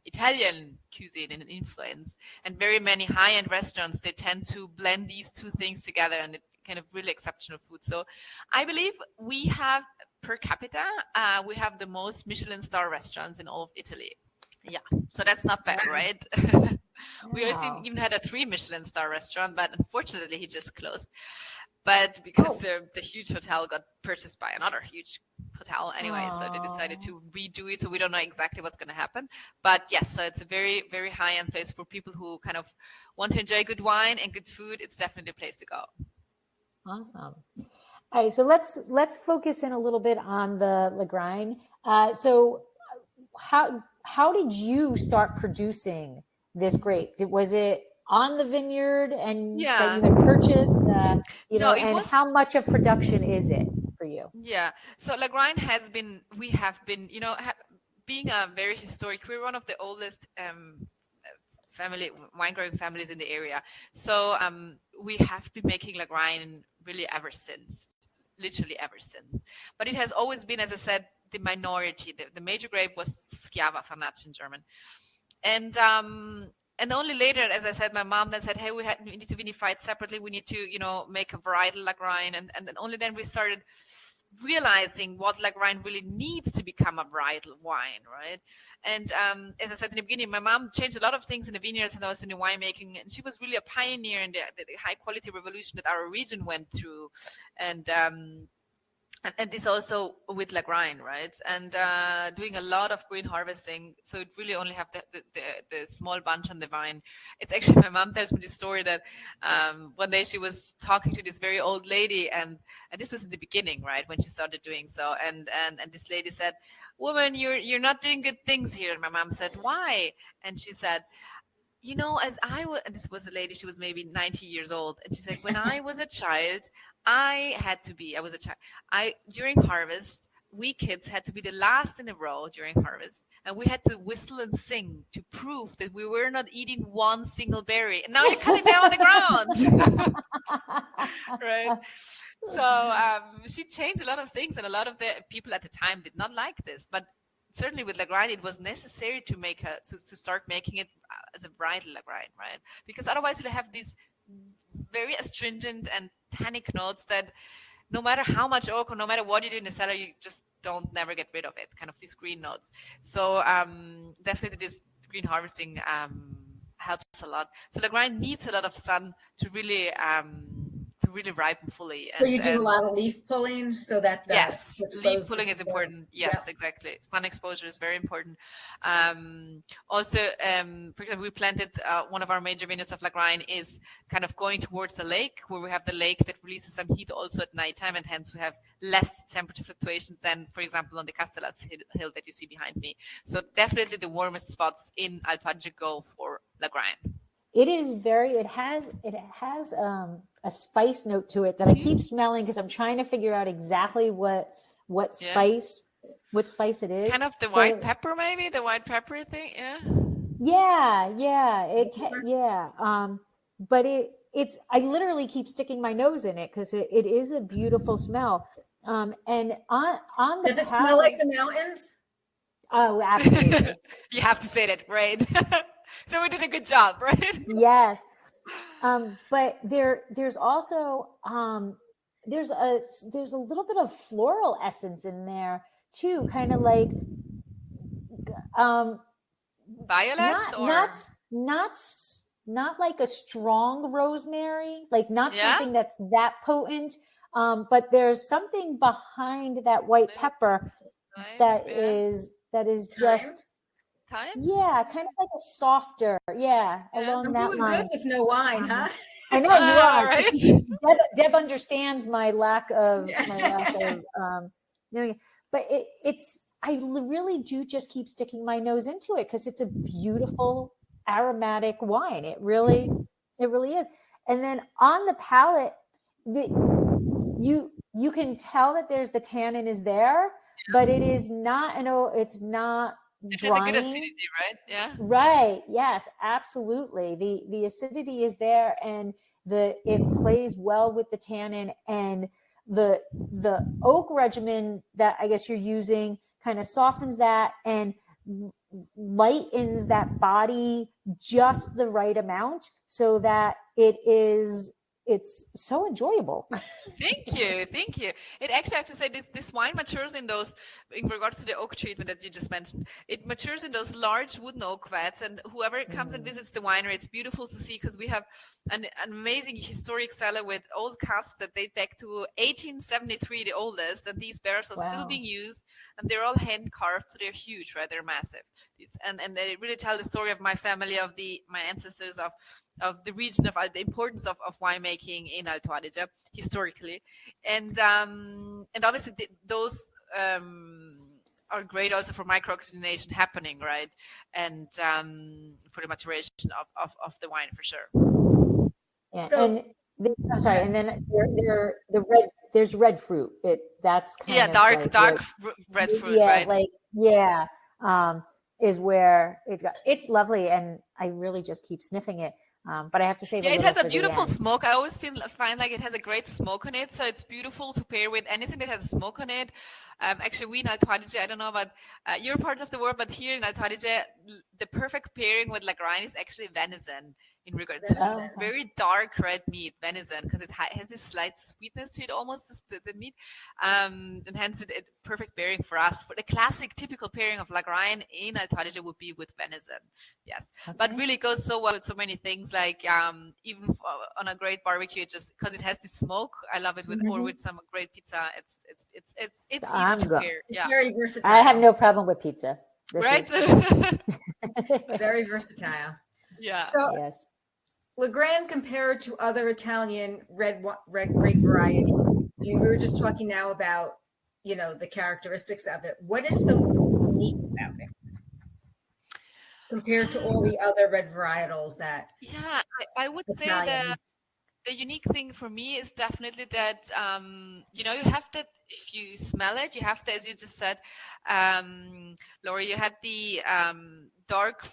Italian cuisine and influence, and very many high-end restaurants, they tend to blend these two things together, and it kind of really exceptional food. So I believe we have per capita, we have the most Michelin star restaurants in all of Italy. Yeah, so that's not bad, right? We also even had a 3 Michelin star restaurant, but unfortunately he just closed. But because the huge hotel got purchased by another huge hotel anyway, so they decided to redo it. So we don't know exactly what's going to happen. But yes, so it's a very, very high-end place for people who kind of want to enjoy good wine and good food. It's definitely a place to go. Awesome. All right, so let's focus in a little bit on the Lagrein. So how did you start producing this grape? Was it on the vineyard and that you had purchased, and how much of production is it for you? Yeah. So Lagrein we have been, being a very historic, we're one of the oldest wine growing families in the area. So we have been making Lagrein really literally ever since. But it has always been, as I said, the minority. The major grape was Schiava Farnacci in German. And only later, as I said, my mom then said, hey, we need to vinify it separately. We need to, make a varietal Lagrein. And then only then we started realizing what Lagrein really needs to become a varietal wine, right? And as I said in the beginning, my mom changed a lot of things in the vineyards and also in the winemaking. And she was really a pioneer in the high quality revolution that our region went through. And this also with Lagrein, right? And doing a lot of green harvesting. So it really only have the small bunch on the vine. It's actually, my mom tells me this story that one day she was talking to this very old lady, and this was in the beginning, right, when she started doing so. And this lady said, woman, you're not doing good things here. And my mom said, why? And she said, as I was, and this was a lady, she was maybe 90 years old. And she said, when I was a child, during harvest, we kids had to be the last in a row during harvest. And we had to whistle and sing to prove that we were not eating one single berry. And now you're cutting down on the ground. Right. So she changed a lot of things. And a lot of the people at the time did not like this. But certainly with Lagrein, it was necessary to start making it as a varietal Lagrein, right? Because otherwise you'll have these very astringent and tannic notes that no matter how much oak or no matter what you do in the cellar, you just never get rid of it, kind of these green notes. So definitely this green harvesting helps a lot. So Lagrein needs a lot of sun to really ripen fully. So you do a lot of leaf pulling so that yes, leaf pulling is important. Yes, exactly. Sun exposure is very important. Also, for example, we planted one of our major vineyards of Lagrein is kind of going towards the lake, where we have the lake that releases some heat also at nighttime, and hence we have less temperature fluctuations than, for example, on the Castellaz hill that you see behind me. So definitely the warmest spots in Alto Aldige go for Lagrein. It is it has a spice note to it that I keep smelling because I'm trying to figure out exactly what spice it is. Kind of the white pepper, maybe the white pepper thing. But it's I literally keep sticking my nose in it because it is a beautiful smell. And on the does it smell like the mountains? Oh, absolutely. You have to say that, right? So we did a good job, right? Yes. But there's also there's a little bit of floral essence in there too, kind of like violets, not like a strong rosemary, like not something that's that potent. But there's something behind that white pepper that is just. Time? Yeah, kind of like a softer, along I'm that doing line. good with no wine, huh? I know you are. Right? Deb understands my lack of knowing. But I really do just keep sticking my nose into it because it's a beautiful aromatic wine. It really is. And then on the palate, you can tell that there's the tannin is there, but it is not. It's not. It has a good acidity, right? Yeah. Right. Yes, absolutely. The acidity is there, and it plays well with the tannin, and the oak regimen that I guess you're using kind of softens that and lightens that body just the right amount so that it is it's so enjoyable. Thank you. It actually, I have to say, this wine matures in those, in regards to the oak treatment that you just mentioned, it matures in those large wooden oak vats, and whoever comes and visits the winery, it's beautiful to see, because we have an amazing historic cellar with old casks that date back to 1873, the oldest, and these barrels are still being used, and they're all hand carved, so they're huge, right? They're massive. And they really tell the story of my family, of my ancestors, of the region, of the importance of winemaking in Alto Aldige historically, and obviously those are great also for microoxygenation happening, right? And for the maturation of the wine, for sure. Yeah, So- and I'm sorry, and then there's red fruit. That's kind of dark red fruit, right? Is where it's lovely, and I really just keep sniffing it. But I have to say, it has a beautiful smoke. I always find like it has a great smoke on it, so it's beautiful to pair with anything that has smoke on it. Actually, we in Alto Aldige, I don't know about your parts of the world, but here in Alto Aldige, the perfect pairing with Lagrein is actually venison. In regards to very dark red meat, venison, because it has this slight sweetness to it, almost the meat, and hence it perfect pairing for us. For the classic, typical pairing of Lagrein in Alto Aldige would be with venison, yes. Okay. But really, it goes so well with so many things, like even on a great barbecue, just because it has this smoke. I love it with or with some great pizza. It's easy to pair. It's very versatile. I have no problem with pizza. Right? Very versatile. Yeah. So, yes. Lagrein compared to other Italian red grape varieties. We were just talking now about, the characteristics of it. What is so unique about it compared to all the other red varietals that? Yeah, I would say that the unique thing for me is definitely that, you have that, if you smell it, you have to, as you just said, Laurie, you had the dark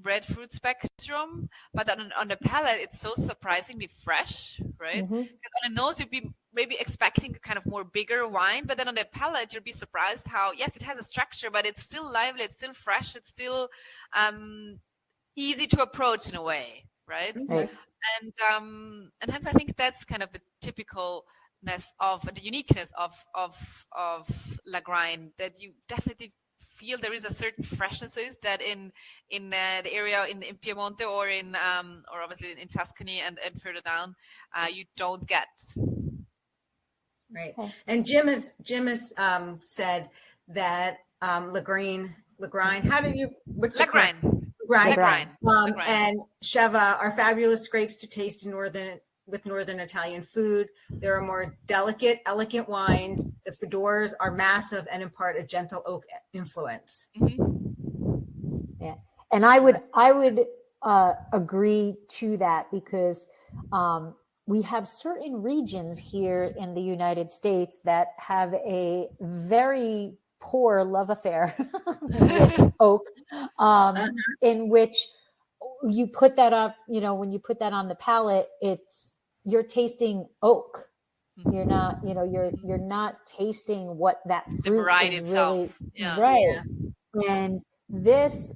red fruit spectrum, but on the palate, it's so surprisingly fresh, right? On the nose, you'd be maybe expecting kind of more bigger wine, but then on the palate, you'll be surprised how, yes, it has a structure, but it's still lively, it's still fresh, it's still easy to approach in a way, right? And hence I think that's kind of the typicalness of the uniqueness of Lagrein, that you definitely feel there is a certain freshness that in the area in Piemonte or or obviously in Tuscany and further down you don't get. Right. And Jim has said that Lagrein, how do you what's Lagrein. Lagrein. And Sheva are fabulous grapes to taste with northern Italian food. There are more delicate, elegant wines. The Fedors are massive and impart a gentle oak influence. Yeah, and I would agree to that, because we have certain regions here in the United States that have a very poor love affair with oak, in which you put that up, when you put that on the palate, you're tasting oak. You're not, you're not tasting what that fruit the variety is itself. Really right. Yeah. And this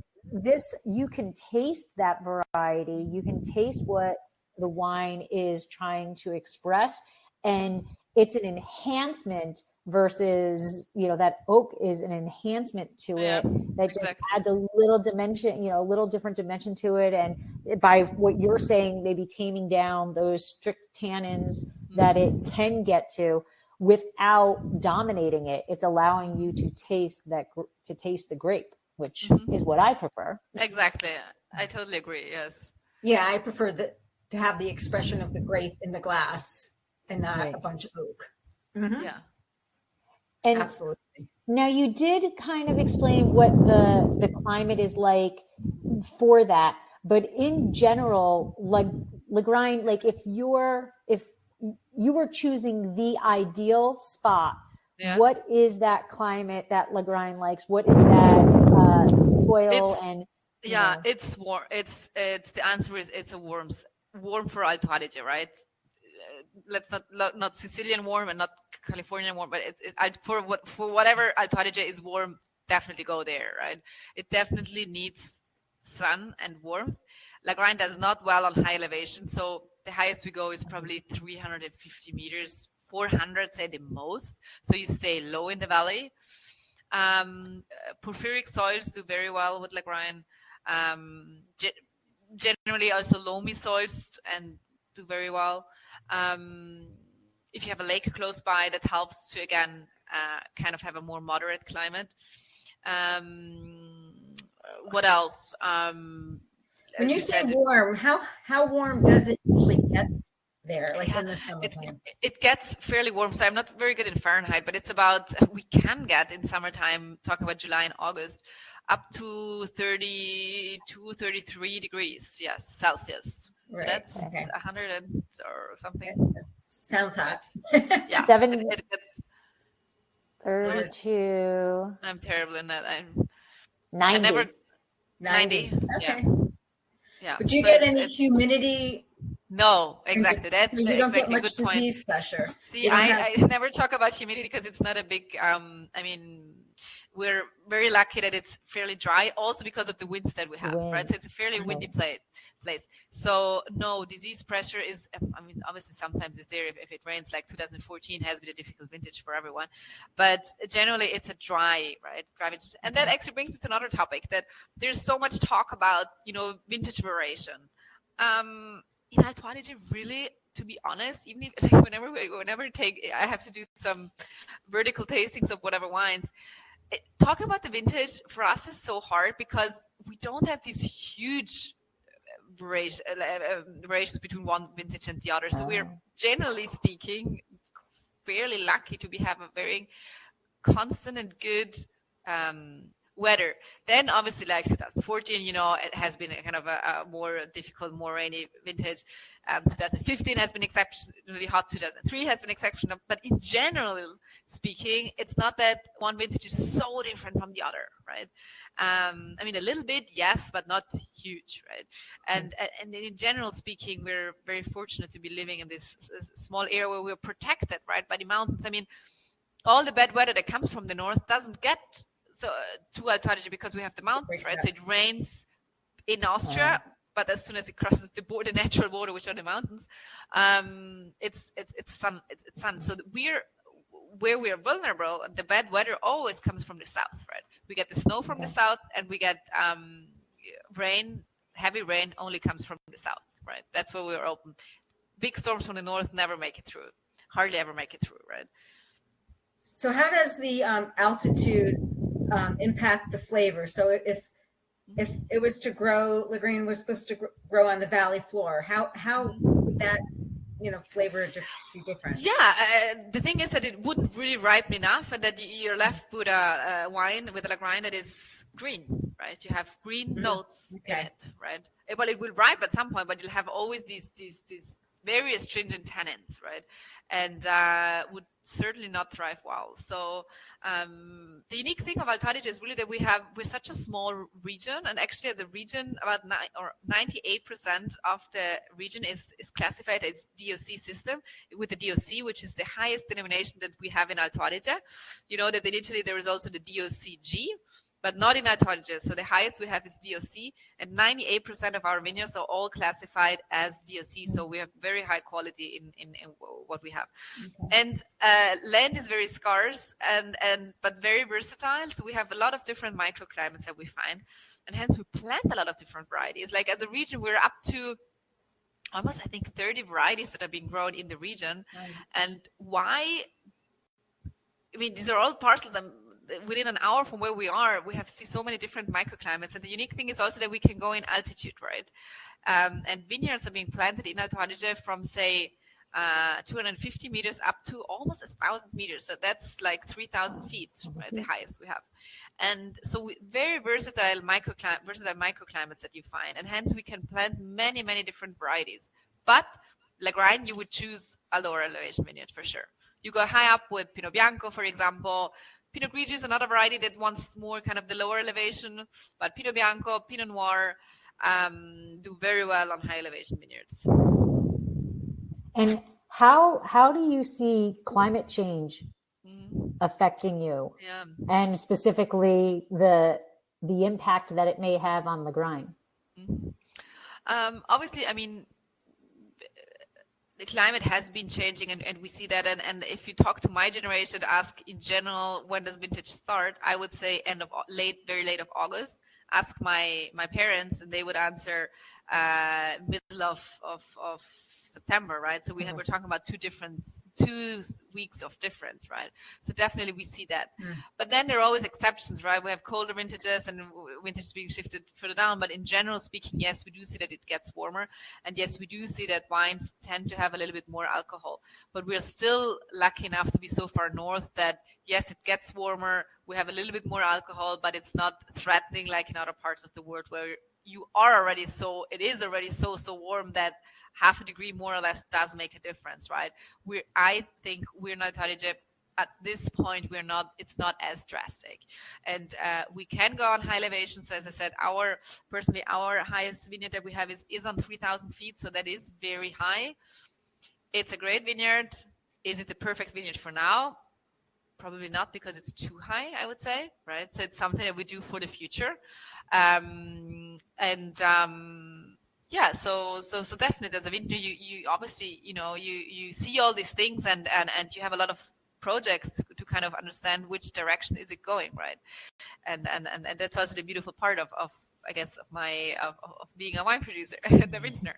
you can taste that variety. You can taste what the wine is trying to express, and it's an enhancement versus, that oak is an enhancement to it that just adds a little dimension, a little different dimension to it. And by what you're saying, maybe taming down those strict tannins that it can get to without dominating it. It's allowing you to taste the grape, which is what I prefer. Exactly. I totally agree. Yes. Yeah. I prefer to have the expression of the grape in the glass and not a bunch of oak. Yeah. And absolutely. Now you did kind of explain what the climate is like for that, but in general, like Lagrein, like if you were choosing the ideal spot, what is that climate that Lagrein likes? What is that soil it's warm. It's the answer is it's a warm for Alto Aldige, right? Let's not Sicilian warm and not Californian warm, but for whatever Alto Aldige is warm, definitely go there, right? It definitely needs sun and warmth. Lagrein does not well on high elevation, so the highest we go is probably 350 meters, 400 say the most. So you stay low in the valley. Porphyric soils do very well with Lagrein. Generally also loamy soils and do very well. If you have a lake close by, that helps to again kind of have a more moderate climate. What else? When you say warm, how warm does it usually get there, like in the summertime? It gets fairly warm. So I'm not very good in Fahrenheit, but it's about, we can get in summertime, talking about July and August, up to 32, 33 degrees, yes, Celsius. So that's 100 or something. Sounds hot. Yeah, 32. I'm terrible in that. 90. 90. Okay. Yeah. But do you get any humidity? No, exactly. That's you don't exactly get much good point. disease pressure. See, I never talk about humidity because it's not a big, I mean, we're very lucky that it's fairly dry, also because of the winds that we have, right? So it's a fairly windy place. So no, disease pressure is, I mean, obviously sometimes it's there if it rains, like 2014 has been a difficult vintage for everyone, but generally it's a dry, right? Dry vintage. And that actually brings me to another topic, that there's so much talk about, vintage variation. In Alto Aldige, really, to be honest, even if, like, whenever I have to do some vertical tastings of whatever wines, talking about the vintage for us is so hard because we don't have these huge variations between one vintage and the other. So we're, generally speaking, fairly lucky to have a very constant and good weather. Then obviously, like 2014, it has been a kind of a more difficult, more rainy vintage. 2015 has been exceptionally hot. 2003 has been exceptional. But in general speaking, it's not that one vintage is so different from the other, right? I mean, a little bit, yes, but not huge, right? And in general speaking, we're very fortunate to be living in this small area where we're protected, right, by the mountains. I mean, all the bad weather that comes from the north doesn't get to Alto Aldige because we have the mountains, right? So it rains in Austria, but as soon as it crosses the natural border, which are the mountains, it's sun. So where we are vulnerable, the bad weather always comes from the south, right? We get the snow from the south, and we get rain. Heavy rain only comes from the south, right? That's where we're open. Big storms from the north never make it through. Hardly ever make it through, right? So how does the altitude impact the flavor? So if it was to grow, Lagrein was supposed to grow on the valley floor, how would that flavor be different? Yeah, the thing is that it wouldn't really ripen enough, and that you're left with a wine with a Lagrein that is green, right? You have green notes in it, right? Well, it will ripe at some point, but you'll have always these very astringent tannins, right? And would certainly not thrive well. So the unique thing of Alto Aldige is really that we're such a small region, and actually as a region, about 98% of the region is classified as DOC system, with the DOC, which is the highest denomination that we have in Alto Aldige. You know that in Italy there is also the DOCG, but not in Alto Aldige. So the highest we have is DOC, and 98% of our vineyards are all classified as DOC. So we have very high quality in what we have. And land is very scarce but very versatile. So we have a lot of different microclimates that we find, and hence we plant a lot of different varieties. Like as a region, we're up to almost, I think, 30 varieties that are being grown in the region. And why? I mean, these are all parcels. Within an hour from where we are, we see so many different microclimates. And the unique thing is also that we can go in altitude, right? And vineyards are being planted in Alto Aldige from, say, 250 meters up to almost 1,000 meters. So that's like 3,000 feet, right? The highest we have. And so very versatile microclimates that you find. And hence we can plant many, many different varieties. But Lagrein, you would choose a lower elevation vineyard for sure. You go high up with Pinot Bianco, for example. Pinot Grigio is another variety that wants more kind of the lower elevation, but Pinot Bianco, Pinot Noir do very well on high elevation vineyards. And how do you see climate change affecting you? Yeah. And specifically the impact that it may have on Lagrein? Obviously, I mean, the climate has been changing, and we see that. And if you talk to my generation, ask in general, when does vintage start? I would say very late of August. Ask my parents, and they would answer middle of September, right? So we're talking about 2 weeks of difference, right? So definitely we see that. But then there are always exceptions, right? We have colder vintages and vintages being shifted further down. But in general speaking, yes, we do see that it gets warmer. And yes, we do see that wines tend to have a little bit more alcohol. But we're still lucky enough to be so far north that, yes, it gets warmer. We have a little bit more alcohol, but it's not threatening like in other parts of the world where it is already so warm that half a degree more or less does make a difference, right? I think we're not at this point, it's not as drastic. And we can go on high elevation. So as I said, our highest vineyard that we have is on 3,000 feet. So that is very high. It's a great vineyard. Is it the perfect vineyard for now? Probably not, because it's too high, I would say, right? So it's something that we do for the future. Yeah, so definitely as a vineyard, you obviously, you see all these things and you have a lot of projects to kind of understand which direction is it going, right? And that's also the beautiful part of I guess of being a wine producer, the vintner.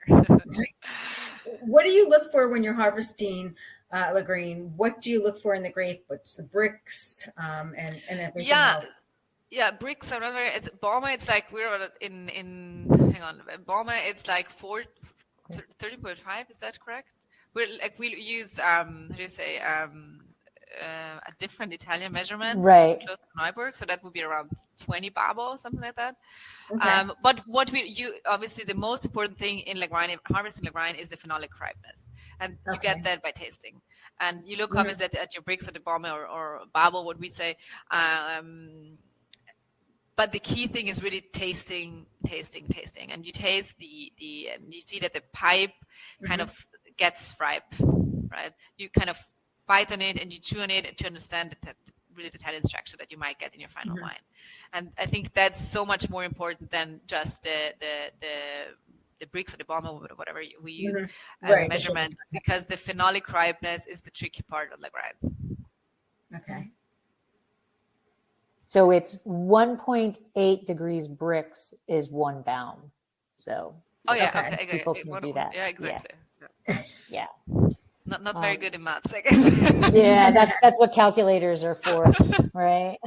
What do you look for when you're harvesting Lagrein? What do you look for in the grape? What's the bricks and everything else? Yeah, bricks are not very. It's Balma. It's like we're in. Hang on, Balma. It's like 13.5. Is that correct? We use how do you say a different Italian measurement, right? Close to Neuburg, so that would be around 20 babo, something like that. Okay. But obviously the most important thing in Lagrein, harvesting Lagrein, is the phenolic ripeness, and you get that by tasting. And you look obviously at your bricks or the Balma or babo, what we say. But the key thing is really tasting, and you taste and you see that the pipe kind of gets ripe, right? You kind of bite on it and you chew on it to understand really the tannin structure that you might get in your final wine. And I think that's so much more important than just the bricks or the bomb or whatever we use as a measurement, because the phenolic ripeness is the tricky part of Lagrein. Okay. So it's 1.8 degrees bricks is 1 bound. So people can do that. Yeah, exactly. Yeah. Not very good in maths, I guess. Yeah, that's what calculators are for, right?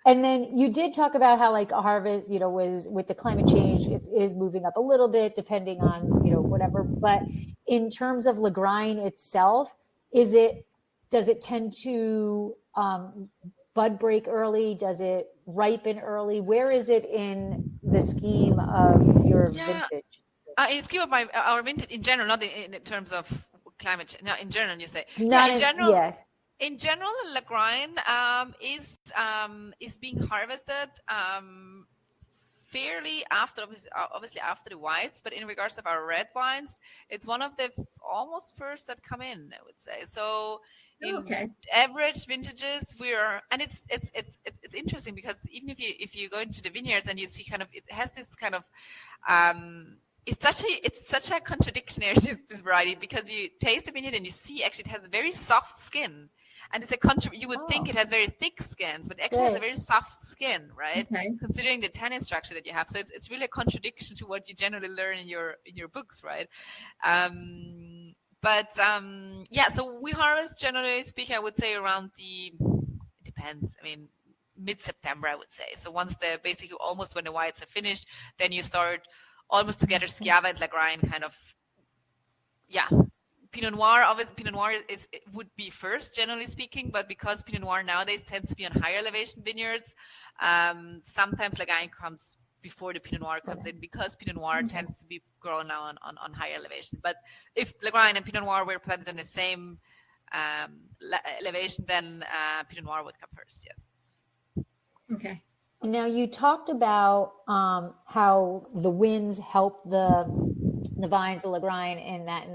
And then you did talk about how like a harvest, was with the climate change, it is moving up a little bit depending on, whatever. But in terms of Lagrein itself, does it tend to bud break early? Does it ripen early? Where is it in the scheme of your vintage? In scheme of our vintage in general, not in terms of climate change. No, in general, you say. In general, Lagrein is being harvested fairly obviously after the whites, but in regards of our red wines, it's one of the almost first that come in, I would say. So in average vintages, it's interesting because even if you go into the vineyards and you see kind of, it has this kind of it's such a contradiction, this variety, because you taste the vineyard and you see actually it has a very soft skin. And it's you would think it has very thick skins, but actually has a very soft skin, right? Okay. Considering the tannin structure that you have. So it's really a contradiction to what you generally learn in your books, right? So we harvest, generally speaking, I would say around it depends. I mean, mid-September, I would say. So once basically almost when the whites are finished, then you start almost together Schiava and Lagrein kind of, Pinot Noir, obviously Pinot Noir would be first, generally speaking, but because Pinot Noir nowadays tends to be on higher elevation vineyards, sometimes Lagrein comes before the Pinot Noir comes in, because Pinot Noir tends to be grown now on higher elevation. But if Lagrein and Pinot Noir were planted in the same elevation, then Pinot Noir would come first, yes. Okay. Now you talked about how the winds help the vines, the Lagrein, and that,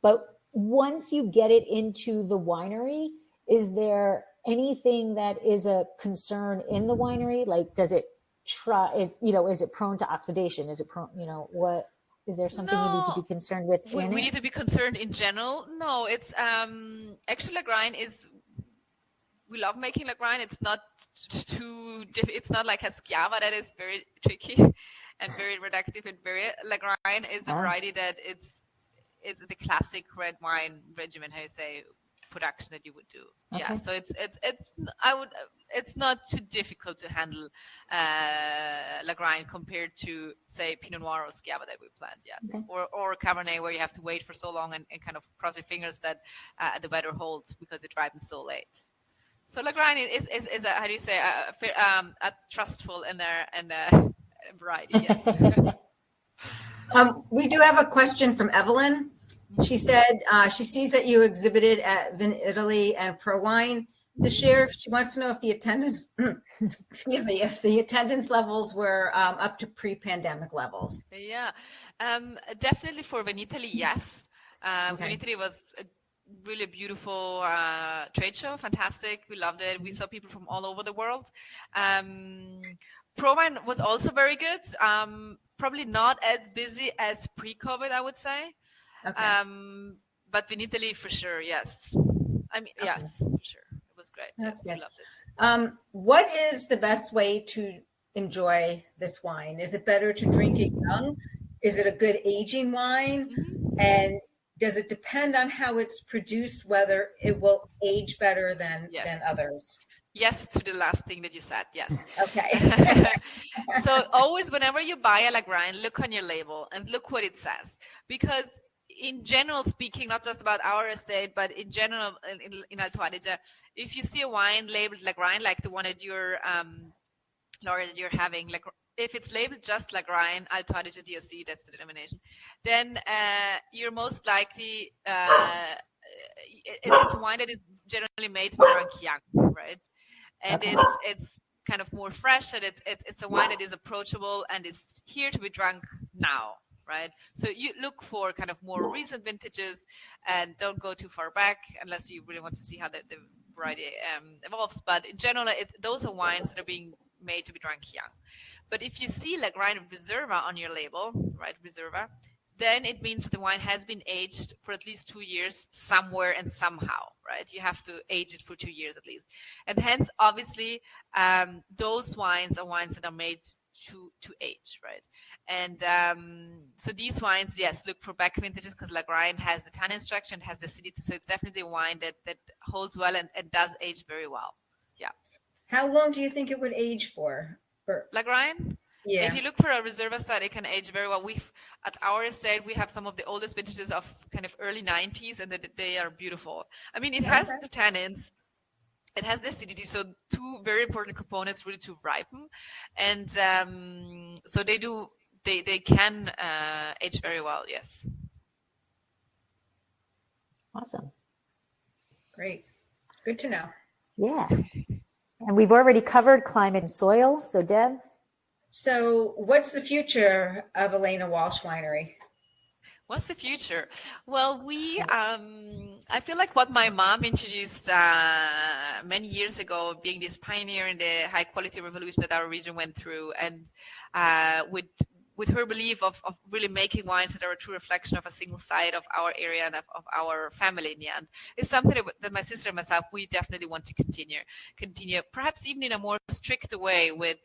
but once you get it into the winery, is there anything that is a concern in the winery? Like, does it is it prone to oxidation? Is it prone, what? Is there something you need to be concerned with we in it? need to be concerned in general. No, it's actually Lagrein is. We love making Lagrein. It's not it's not like a Schiava that is very tricky and very reductive and very. Lagrein is a variety that it's the classic red wine regimen. How you say production that you would do. Okay. Yeah, so it's not too difficult to handle Lagrein compared to say Pinot Noir or Schiava that we plant. Yes, Okay. or Cabernet where you have to wait for so long and kind of cross your fingers that the weather holds because it ripens so late. So Lagrein is a, how do you say, a trustful and a variety. Yes. We do have a question from Evelyn. She said she sees that you exhibited at Vin Italy and Pro Wine this year. She wants to know if the attendance, excuse me, if the attendance levels were up to pre-pandemic levels. Yeah, definitely for Vin Italy, yes. Okay. Vin Italy was a really beautiful trade show, fantastic. We loved it. We saw people from all over the world. Pro Wine was also very good. Probably not as busy as pre-COVID, I would say. Okay. But in Italy, for sure, yes. I mean, Okay. yes, for sure. It was great. That's Yes, we good. loved it. What is the best way to enjoy this wine? Is it better to drink it young? Is it a good aging wine? Mhm. And does it depend on how it's produced, whether it will age better than others? Yes, to the last thing that you said. Yes. Okay. So always, whenever you buy a Lagrein, look on your label and look what it says. Because in general speaking, not just about our estate, but in general in Alto Aldige, if you see a wine labeled Lagrein, like the one that you're, Laura, that you're having, like if it's labeled just Lagrein, Alto Aldige DOC, that's the denomination, then you're most likely, it's a wine that is generally made to be drunk young, right? And it's kind of more fresh, and it's a wine that is approachable and is here to be drunk now, right? So you look for kind of more recent vintages and don't go too far back unless you really want to see how the variety evolves. But in general, those are wines that are being made to be drunk young. But if you see Lagrein Reserva on your label, right, Reserva, then it means that the wine has been aged for at least 2 years somewhere and somehow, right? You have to age it for 2 years at least. And hence, obviously, those wines are wines that are made to age, right? And so these wines, yes, look for back vintages because Lagrein has the tannin structure and has the acidity. So it's definitely a wine that holds well and does age very well. Yeah. How long do you think it would age for? Lagrein? Yeah. If you look for a Reserva style, it can age very well. At our estate, we have some of the oldest vintages of kind of early 90s, and they are beautiful. I mean, it has the tannins, it has the acidity, so two very important components really to ripen. And so they can age very well, yes. Awesome. Great. Good to know. Yeah. And we've already covered climate and soil. So Deb? So what's the future of Elena Walch Winery? What's the future? Well, I feel like what my mom introduced many years ago, being this pioneer in the high quality revolution that our region went through, and with her belief of really making wines that are a true reflection of a single side of our area and of our family in the end, is something that my sister and myself, we definitely want to continue, perhaps even in a more strict way with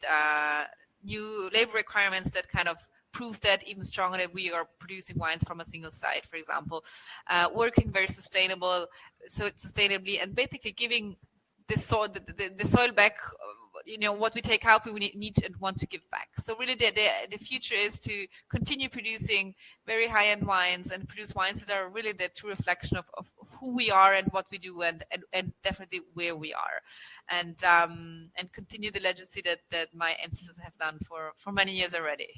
new labor requirements that kind of prove that even stronger that we are producing wines from a single site, for example, working very sustainably and basically giving the soil back, what we take out, we need and want to give back. So really the future is to continue producing very high-end wines and produce wines that are really the true reflection of who we are and what we do and definitely where we are. And continue the legacy that my ancestors have done for many years already.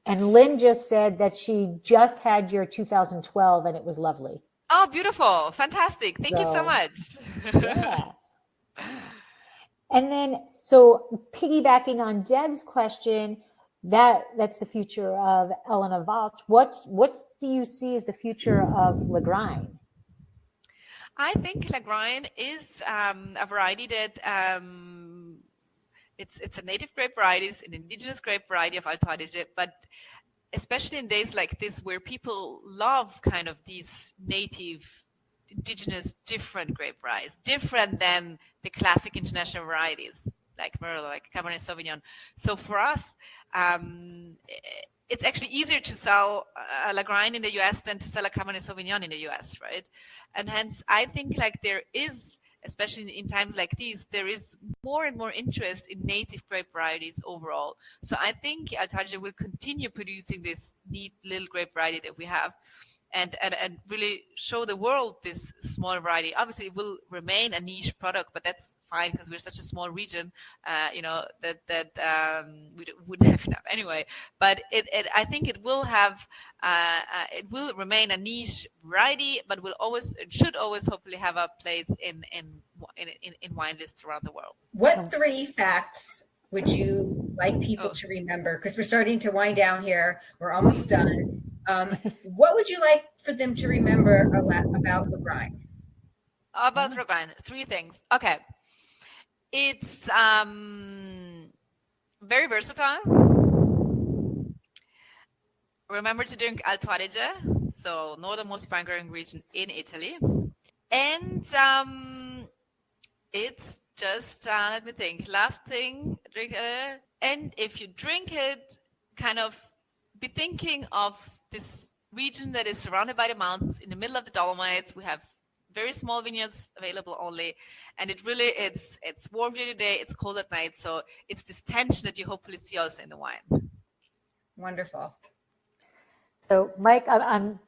And Lynn just said that she just had your 2012 and it was lovely. Oh, beautiful. Fantastic. Thank you so much. Yeah. And then, so piggybacking on Deb's question, that's the future of Elena Walch. What do you see as the future of Lagrein? I think Lagrein is a variety that it's a native grape variety, it's an indigenous grape variety of Alto Aldige, but especially in days like this where people love kind of these native, indigenous, different grape varieties, different than the classic international varieties like Merlot, like Cabernet Sauvignon. So for us, it's actually easier to sell a Lagrein in the US than to sell a Cabernet Sauvignon in the US, right? And hence, I think like there is, especially in times like these, there is more and more interest in native grape varieties overall. So I think Alto Aldige will continue producing this neat little grape variety that we have, and really show the world this small variety. Obviously, it will remain a niche product, but that's fine because we're such a small region, that we wouldn't have enough anyway. But I think it will have, it will remain a niche variety, but should always hopefully have a place in wine lists around the world. What 3 facts would you like people to remember? Because we're starting to wind down here. We're almost done. What would you like for them to remember about Lagrein? About Lagrein, 3 things. Okay. It's very versatile. Remember to drink Alto Adige, so northernmost wine growing region in Italy. And it's just, let me think, last thing, drink it. And if you drink it, kind of be thinking of this region that is surrounded by the mountains in the middle of the Dolomites. We have very small vineyards available only, and it's warm during the day, it's cold at night, so it's this tension that you hopefully see also in the wine. Wonderful. So Mike, I'm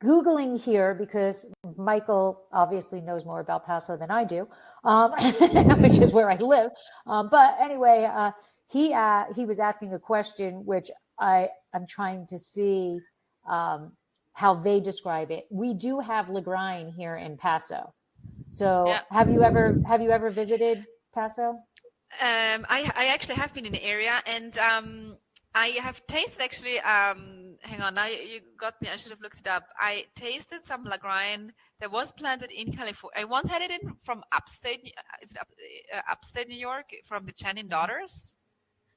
Googling here because Michael obviously knows more about Paso than I do, which is where I live. But anyway, he was asking a question, which I'm trying to see how they describe it. We do have Lagrein here in Paso. So yeah. Have you ever visited Paso? I actually have been in the area, and I have tasted actually, hang on, now you got me, I should have looked it up. I tasted some Lagrein that was planted in California. I once had it in from upstate New York, from the Channing daughters.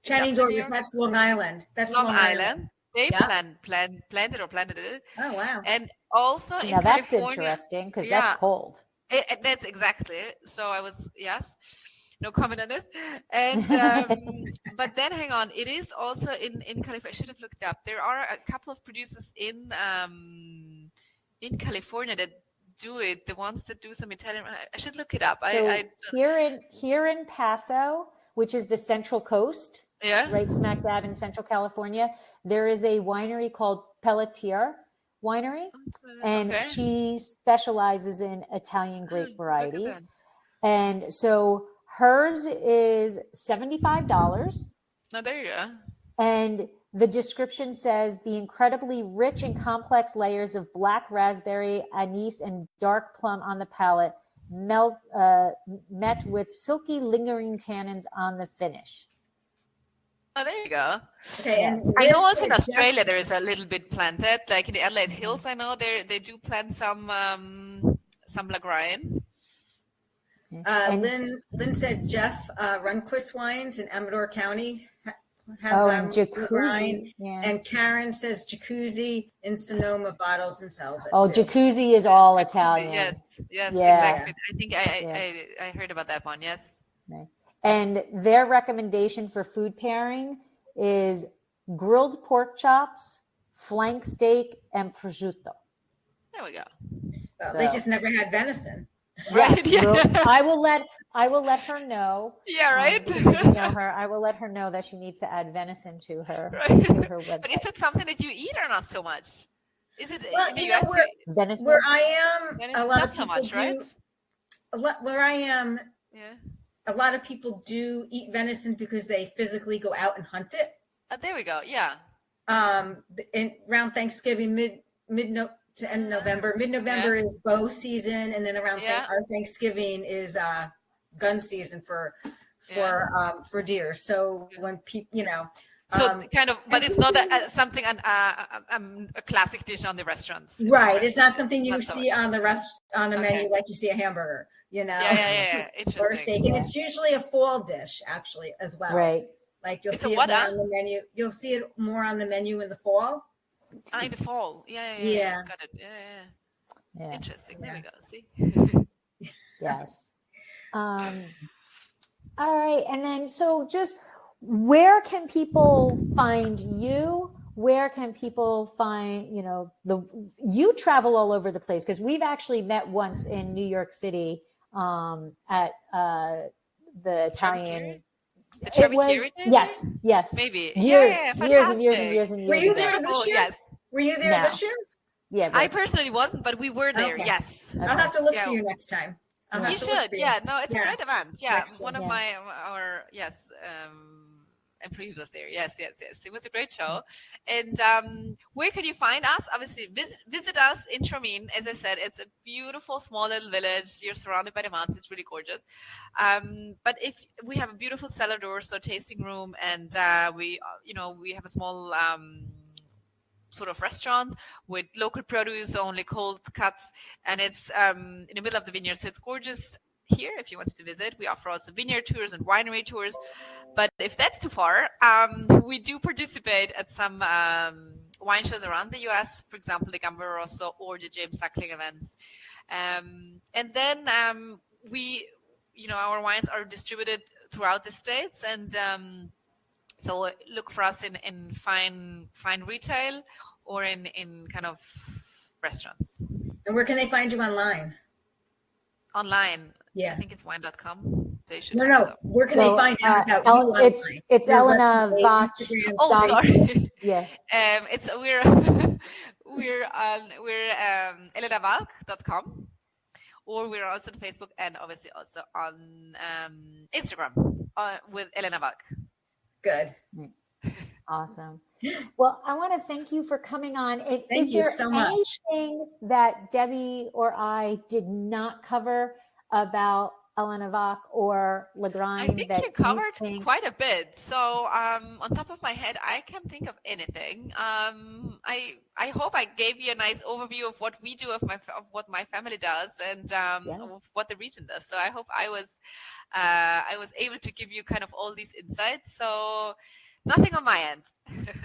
Channing daughters, that's Long Island. That's Long Island. They planted it. Oh, wow. And also See, in now that's California, interesting because that's cold. That's exactly. So I was, yes, no comment on this. And but then hang on, it is also in California. I should have looked it up. There are a couple of producers in California that do it. The ones that do some Italian. I should look it up. So here in Paso, which is the Central Coast, right smack dab in Central California, there is a winery called Pelletier Winery, and she specializes in Italian grape varieties. And so hers is $75. No, there you go. And the description says the incredibly rich and complex layers of black raspberry, anise, and dark plum on the palate met with silky lingering tannins on the finish. Oh, there you go. Okay, and I know also in Australia there is a little bit planted, like in the Adelaide Hills. I know they do plant some Lagrein. Lynn said Jeff Runquist Wines in Amador County has Jacuzzi. And Karen says Jacuzzi in Sonoma bottles and sells it. Oh, too. Jacuzzi is all Italian. Yes, exactly. I think I heard about that one. Yes. Right. And their recommendation for food pairing is grilled pork chops, flank steak, and prosciutto. There we go. Well, they just never had venison. Right. Yes, I will let her know. Yeah, right. If you know her, I will let her know that she needs to add venison to her website. But is that something that you eat or not so much? Is it? Well, venison? Where I am, venison, a lot not of so people much, do. right? Where I am, Yeah. a lot of people do eat venison because they physically go out and hunt it. There we go. Yeah. Around Thanksgiving, mid to end November. Mid-November is bow season, and then around our Thanksgiving is gun season for deer. So when people, so kind of, but it's not something a classic dish on the restaurants. Right. It's not something you Not so see much. on the menu like you see a hamburger, Yeah. Interesting. or a steak. And it's usually a fall dish actually as well. Right. Like you'll It's see a it what, more on the menu. You'll see it more on the menu in the fall. In the fall. Yeah. Got it. Yeah. Interesting. There we go. See? Yes. All right. And then, so just where can people find you? Where can people find, you travel all over the place, because we've actually met once in New York City at the Italian. The Trebbieri? Yes. Maybe. Years Yeah, and years ago. Were you there this year? Yes. Were you there No. this year? Yeah. I personally wasn't, but we were there. Okay. Yes. I'll have to look for you next time. You should. Yeah. No, it's a great event. Yeah. One of our employee was there. Yes. It was a great show. And where can you find us? Obviously, visit us in Tramin. As I said, it's a beautiful small little village. You're surrounded by the mountains. It's really gorgeous. But if we have a beautiful cellar door, so tasting room, and we have a small sort of restaurant with local produce, only cold cuts, and it's in the middle of the vineyard, so it's gorgeous here if you wanted to visit. We offer also vineyard tours and winery tours, but if that's too far, we do participate at some wine shows around the US, for example, the Gamba Rosso or the James Suckling events. And then our wines are distributed throughout the States, and so look for us in fine retail or in kind of restaurants. And where can they find you online? Online. Yeah. I think it's wine.com. They should. No. Where can they find out about you online? It's Your Elena website, Walch. Instagram, Oh, sorry. Yeah. We're elenawalch.com, or we're also on Facebook and obviously also on Instagram with Elena Walch. Good. Awesome. Well, I want to thank you for coming on. Thank you so much. Anything that Debbie or I did not cover about Elena Walch or Lagrein? I think you covered quite a bit. So on top of my head, I can't think of anything. I hope I gave you a nice overview of what we do, of what my family does, and of what the region does. So I hope I was able to give you kind of all these insights. So nothing on my end.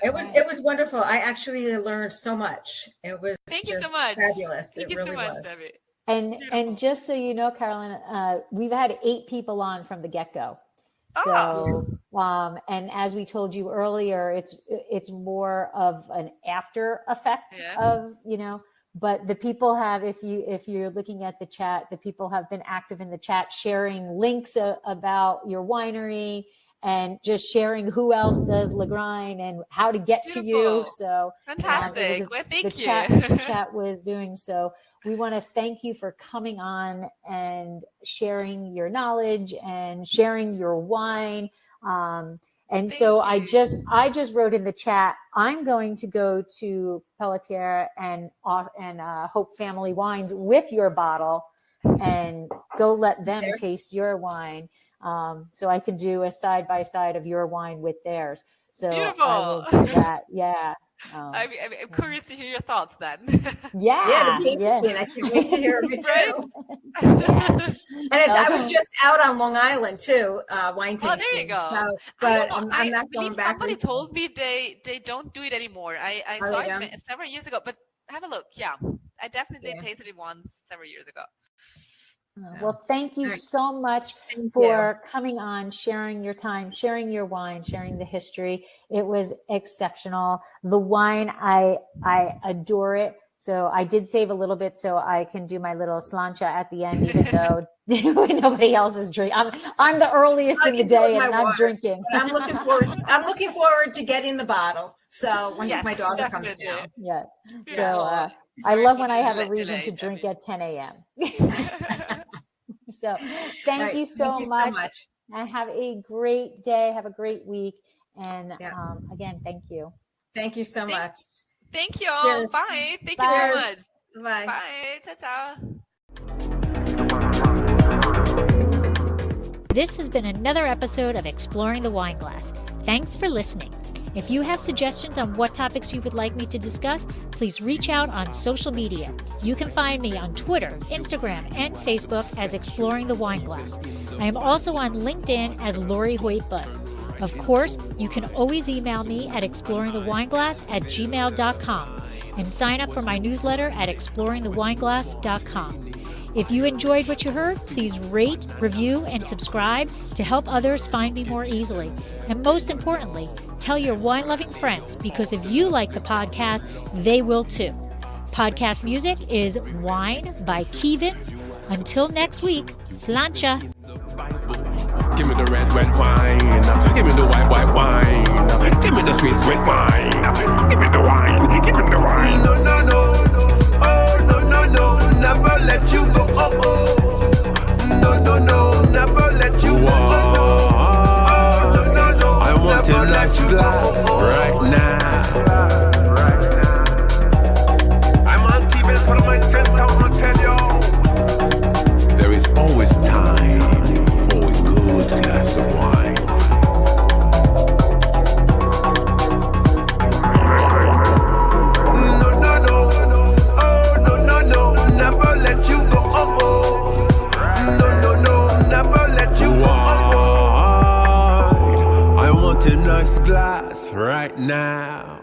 It was wonderful. I actually learned so much. It was Thank you so much. Fabulous. Thank you so much, Debbie. And just so you know, Karoline, we've had 8 people on from the get-go. So, and as we told you earlier, it's more of an after effect of, but the people have, if you're looking at the chat, the people have been active in the chat, sharing links about your winery and just sharing who else does Lagrein and how to get to you. So fantastic. Thank you. The chat was doing so. We want to thank you for coming on and sharing your knowledge and sharing your wine. So I just wrote in the chat, I'm going to go to Pelletier and Hope Family Wines with your bottle and go let them taste your wine. So I can do a side by side of your wine with theirs. So beautiful. I will do that. Yeah. I'm curious to hear your thoughts then. Yeah. I can't wait to hear it too. And I was just out on Long Island too, wine tasting. Oh, there you go. So, but I'm not going back. Somebody told me they don't do it anymore. I saw it several years ago, but have a look. Yeah, I definitely tasted it once several years ago. Well, thank you so much for coming on, sharing your time, sharing your wine, sharing the history. It was exceptional. The wine, I adore it. So I did save a little bit so I can do my little slancha at the end, even though nobody else is drinking. I'm the earliest in the day and I'm drinking. I'm looking forward to getting the bottle. So once my daughter comes down. Yeah. So I love when I have a reason to drink at 10 a.m. So thank you so much. And have a great day. Have a great week. And again, thank you. Thank you so much. Thank you all. Cheers. Bye. Thank you so much. Bye. Bye. Ciao. This has been another episode of Exploring the Wine Glass. Thanks for listening. If you have suggestions on what topics you would like me to discuss, please reach out on social media. You can find me on Twitter, Instagram, and Facebook as Exploring the Wine Glass. I am also on LinkedIn as Lori Hoyt-Budd. Of course, you can always email me at exploringthewineglass@gmail.com. and sign up for my newsletter at exploringthewineglass.com. If you enjoyed what you heard, please rate, review, and subscribe to help others find me more easily. And most importantly, tell your wine-loving friends, because if you like the podcast, they will too. Podcast music is Wine by Kevins. Until next week, slancha. Give me the red wine. Give me the white wine. Give me the sweet wine. Give me the wine. Give me the wine. No, no, no. Oh, no, no, no. Never let you go. Oh, oh. No, no, no. Never let you go. Oh, no, no, no. I want to let you glass right now. I'm on keeping for my 10,000 tell you. There is always time for a good glass of wine. No, no, no. Oh, no, no, no. Never let you go. Oh, oh. No, no, no. Never let you go. Oh, oh. I want a nice glass right now.